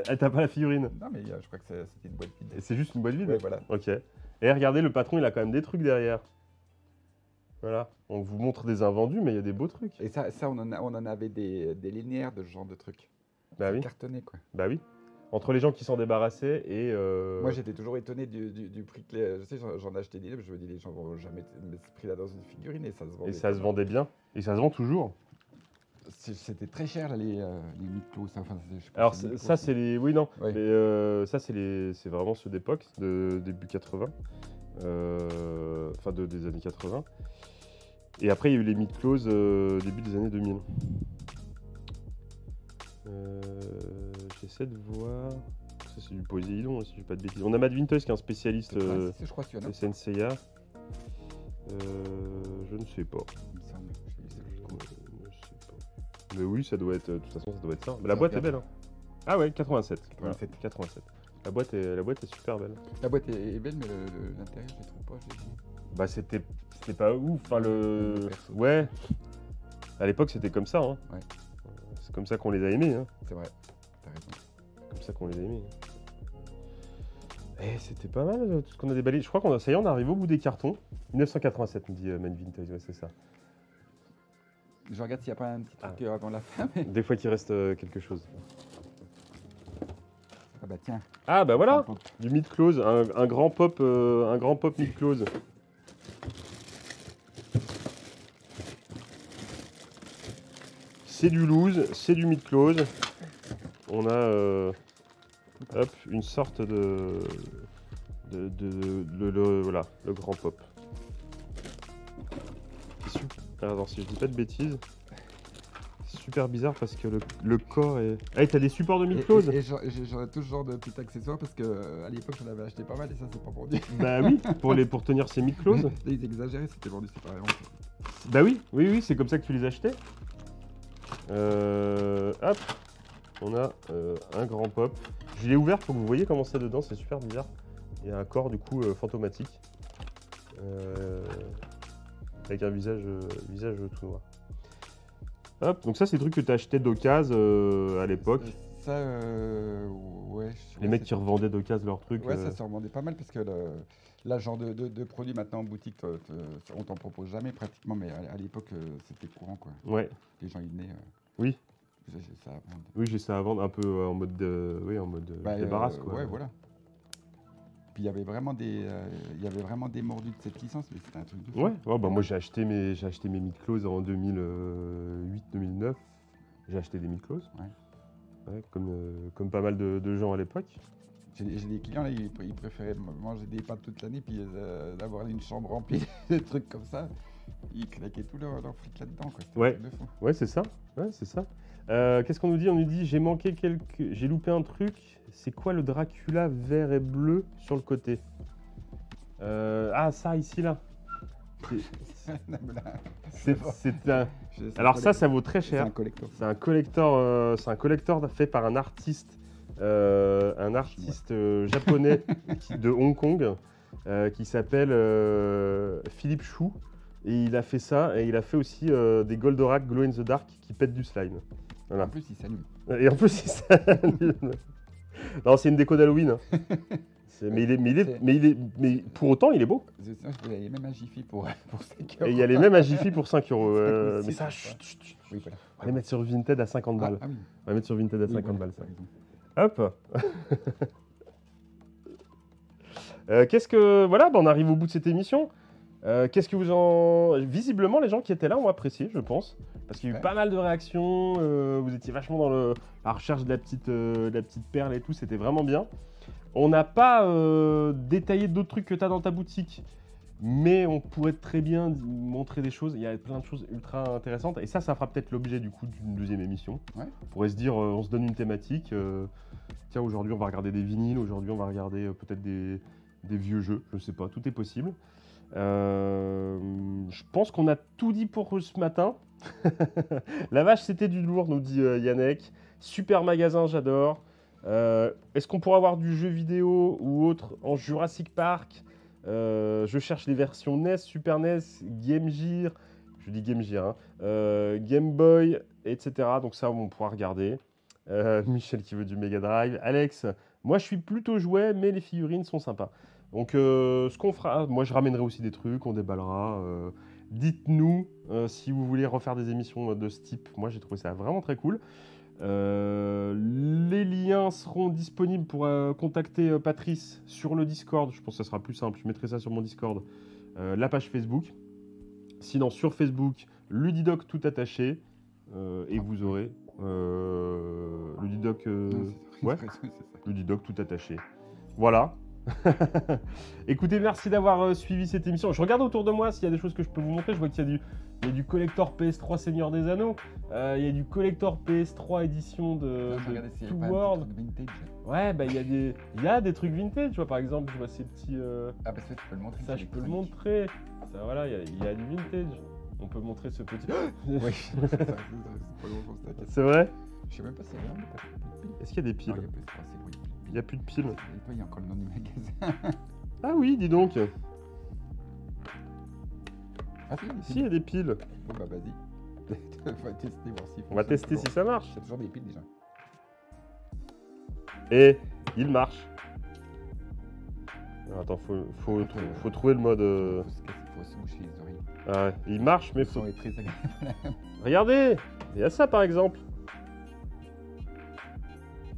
T'as pas la figurine? Non, mais je crois que c'était une boîte vide. Et c'est juste une boîte vide? Ouais, voilà. Ok. Et regardez, le patron, il a quand même des trucs derrière. Voilà. On vous montre des invendus, mais il y a des beaux trucs. Et ça on en avait des linéaires de ce genre de trucs. Bah oui. Cartonné, quoi. Bah oui. Entre les gens qui s'en débarrassaient et... Moi, j'étais toujours étonné du prix que... Je sais, j'en achetais des livres, je me dis, les gens vont jamais mettre ce prix-là dans une figurine, et ça se vendait. Et ça se vendait bien. Et ça se vend toujours. C'était très cher, les mythos. Enfin, alors, ça, c'est les... Oui, non. Ouais. Mais, ça, c'est vraiment ceux d'époque, de début 80. Enfin, des années 80. Et après, il y a eu les mythos début des années 2000. J'essaie de voir... Ça, c'est du Poséidon, si je dis pas de bêtises. On a Matt Vintoys qui est un spécialiste je crois de Senseiya. Je ne sais pas. Il me semble. J'ai vu ça. Je sais pas. Mais oui, ça doit être. De toute façon, ça doit être ça. Mais la boîte est belle. Hein. Ah ouais, 87. Voilà, 87. La boîte est super belle. La boîte est belle, mais l'intérieur, je ne trouve pas. Bah, c'était pas ouf. Enfin, le. Perso. Ouais. À l'époque, c'était comme ça. Hein. Ouais. C'est comme ça qu'on les a aimés. Hein. C'est vrai. T'as raison. Comme ça qu'on les a aimés. Eh, c'était pas mal tout ce qu'on a déballé. Je crois qu'on a, ça y est, on arrive au bout des cartons. 1987, me dit Man Vintage, ouais, c'est ça. Je regarde s'il n'y a pas un petit truc avant la fin. Mais... Des fois qu'il reste quelque chose. Ah bah tiens. Ah bah voilà, Un pop. du mid close, un grand pop mid close. C'est du loose, c'est du mid close. On a hop, une sorte de voilà, le grand pop. Alors si je dis pas de bêtises, c'est super bizarre parce que le corps est. Ah, t'as des supports de mid close. Et j'aurais tout ce genre de petits accessoires parce que à l'époque j'en avais acheté pas mal et ça c'est pas vendu. Bah oui, pour tenir ces mid close. Là ils exagéraient, c'était vendu séparément. Bah oui, c'est comme ça que tu les achetais. Hop, on a un grand pop. Je l'ai ouvert pour que vous voyez comment c'est dedans, c'est super bizarre. Il y a un corps du coup fantomatique. Avec un visage tout noir. Hop, donc ça c'est des trucs que tu achetais d'occasion à l'époque. Ça, ouais. Les mecs qui revendaient d'occasion leurs trucs. Ouais, ça se revendait pas mal parce que là, genre de produits maintenant en boutique, on t'en propose jamais pratiquement, mais à l'époque, c'était courant quoi. Ouais. Les gens ils venaient. Oui. J'ai ça à vendre. Oui, j'ai ça à vendre un peu en mode débarrasse quoi. Ouais, voilà. Puis il y avait vraiment des mordus de cette licence, mais c'était un truc de fou. Ouais, bah moi j'ai acheté mes mid close en 2008-2009. J'ai acheté des mid close. Ouais, comme pas mal de gens à l'époque. J'ai des clients là, ils préféraient manger des pâtes toute l'année puis d'avoir une chambre remplie de trucs comme ça. Ils claquaient tout leur fric là-dedans quoi. C'était un truc de fou. Ouais, c'est ça. Ouais, c'est ça. Qu'est-ce qu'on nous dit? On nous dit j'ai loupé un truc. C'est quoi le Dracula vert et bleu sur le côté? Ah, ça ici là. C'est un. Alors ça vaut très cher. C'est un collector. C'est un collector fait par un artiste japonais de Hong Kong qui s'appelle Philippe Chou. Et il a fait ça, et il a fait aussi des Goldorak Glow in the Dark qui pètent du slime. Voilà. En plus, il s'allume. Et en plus, il s'allume. Non, c'est une déco d'Halloween. Hein. Mais pour autant, il est beau. Il y a les mêmes à Jiffy pour 5 €. Et il y a les mêmes à Jiffy pour 5 €. Mais ça, oui, voilà. On va les mettre sur Vinted à 50 balles. Ah oui. On va mettre sur Vinted à 50 balles, ça. Par exemple. Hop. Qu'est-ce que... Voilà, on arrive au bout de cette émission. Qu'est-ce que vous en... Visiblement, les gens qui étaient là ont apprécié, je pense. Parce qu'il y a eu pas mal de réactions. Vous étiez vachement dans la recherche de la petite perle et tout. C'était vraiment bien. On n'a pas détaillé d'autres trucs que tu as dans ta boutique. Mais on pourrait très bien montrer des choses. Il y a plein de choses ultra intéressantes. Et ça fera peut-être l'objet du coup d'une deuxième émission. Ouais. On pourrait se dire, on se donne une thématique. Tiens, aujourd'hui, on va regarder des vinyles. Aujourd'hui, on va regarder peut-être des vieux jeux. Je sais pas, tout est possible. Je pense qu'on a tout dit pour ce matin. La vache, c'était du lourd, nous dit Yannick. Super magasin, j'adore. Est-ce qu'on pourra avoir du jeu vidéo ou autre en Jurassic Park? Je cherche les versions NES, Super NES, Game Gear, je dis Game Gear, hein, Game Boy, etc. Donc ça, on pourra regarder. Michel qui veut du Mega Drive. Alex, moi je suis plutôt jouet, mais les figurines sont sympas. Donc ce qu'on fera, moi je ramènerai aussi des trucs, on déballera. Dites-nous si vous voulez refaire des émissions de ce type. Moi j'ai trouvé ça vraiment très cool. Les liens seront disponibles pour contacter Patrice sur le Discord. Je pense que ça sera plus simple. Je mettrai ça sur mon Discord, la page Facebook. Sinon sur Facebook, Ludidoc tout attaché. Et vous aurez Ludidoc, ouais, Ludidoc tout attaché. Voilà. Écoutez, merci d'avoir suivi cette émission. Je regarde autour de moi s'il y a des choses que je peux vous montrer. Je vois qu'il y a du collector PS3 Seigneur des Anneaux. Il y a du collector PS3 édition de Two World. Ouais, bah il y a des trucs vintage. Tu vois, par exemple, je vois ces petits. Ah, parce que tu peux le montrer. Ça, je peux le montrer. Ça, voilà, il y a du vintage. On peut montrer ce petit. Oui, c'est pas long qu'on se tape. C'est vrai? Je sais même pas si c'est vraiment pas de piles. Est-ce qu'il y a des piles? Non, il y a plus, c'est bon, il y a plus de piles. Il n'y a plus de piles. Et toi, il y a encore le nom du magasin. Ah oui, dis donc. Ah si, il y a des Si, il piles. y a des piles. Bon bah vas-y. On va tester, voir s'il On va fonctionne tester toujours. si ça marche. Il y a toujours des piles déjà. Et il marche. Alors, attends, faut trouver le mode. Faut se boucher les oreilles. Ah ouais, il marche, mais Le faut. son est très agréable. Regardez, il y a ça par exemple.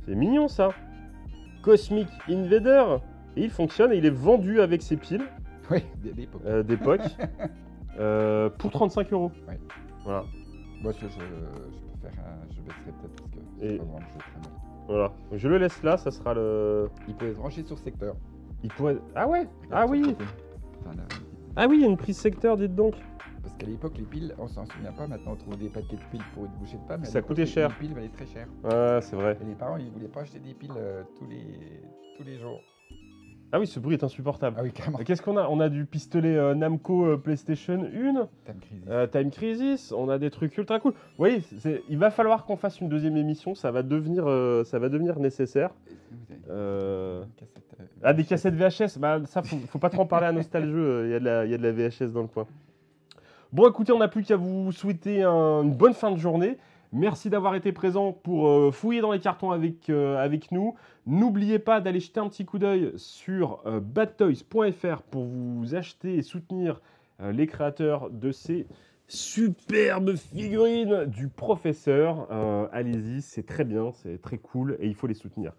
C'est mignon ça. Cosmic Invader. Et il fonctionne et il est vendu avec ses piles Oui, d'époque pour 35 €. Ouais. Voilà. Moi, je préfère. Je baisserai peut-être parce que Et- c'est pas vraiment le jeu très bon. Voilà. Je le laisse là, ça sera le. Il peut être branché sur secteur. Il pourrait. Ah ouais. Ah Regarde sur oui. le côté. Enfin, là, Ah oui, il y a une prise secteur, dites donc. parce qu'à l'époque, les piles, on s'en souvient pas. Maintenant, on trouve des paquets de piles pour une bouchée de pain. Mais à Ça l'époque, coûtait les cher. piles valaient très cher. Ouais, c'est vrai. Et les parents, ils voulaient pas acheter des piles tous les jours. Ah oui, ce bruit est insupportable. Ah oui, carrément. Qu'est-ce qu'on a? On a du pistolet Namco PlayStation 1. Time Crisis. Time Crisis, on a des trucs ultra cool. Oui, il va falloir qu'on fasse une deuxième émission, ça va devenir nécessaire. Et sinon, vous avez Euh, une cassette, Ah, des cassettes VHS, bah ça, faut pas trop en parler à Nostalgieux, il y a de la VHS dans le coin. Bon, écoutez, on n'a plus qu'à vous souhaiter une bonne fin de journée. Merci d'avoir été présent pour fouiller dans les cartons avec nous. N'oubliez pas d'aller jeter un petit coup d'œil sur badtoys.fr pour vous acheter et soutenir les créateurs de ces superbes figurines du professeur. Allez-y, c'est très bien, c'est très cool et il faut les soutenir.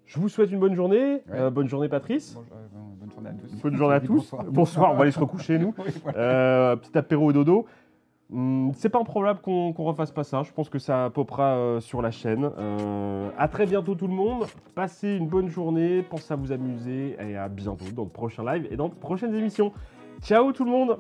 Je vous souhaite une bonne journée. Ouais. Bonne journée, Patrice. Bonne journée à tous. Bonne journée à tous. Bonsoir. Bonsoir, on va aller se recoucher, nous. Oui, voilà. Petit apéro et dodo. C'est pas improbable qu'on refasse pas ça. Je pense que ça popera sur la chaîne. À très bientôt, tout le monde. Passez une bonne journée. Pensez à vous amuser. Et à bientôt dans de prochains lives et dans de prochaines émissions. Ciao, tout le monde.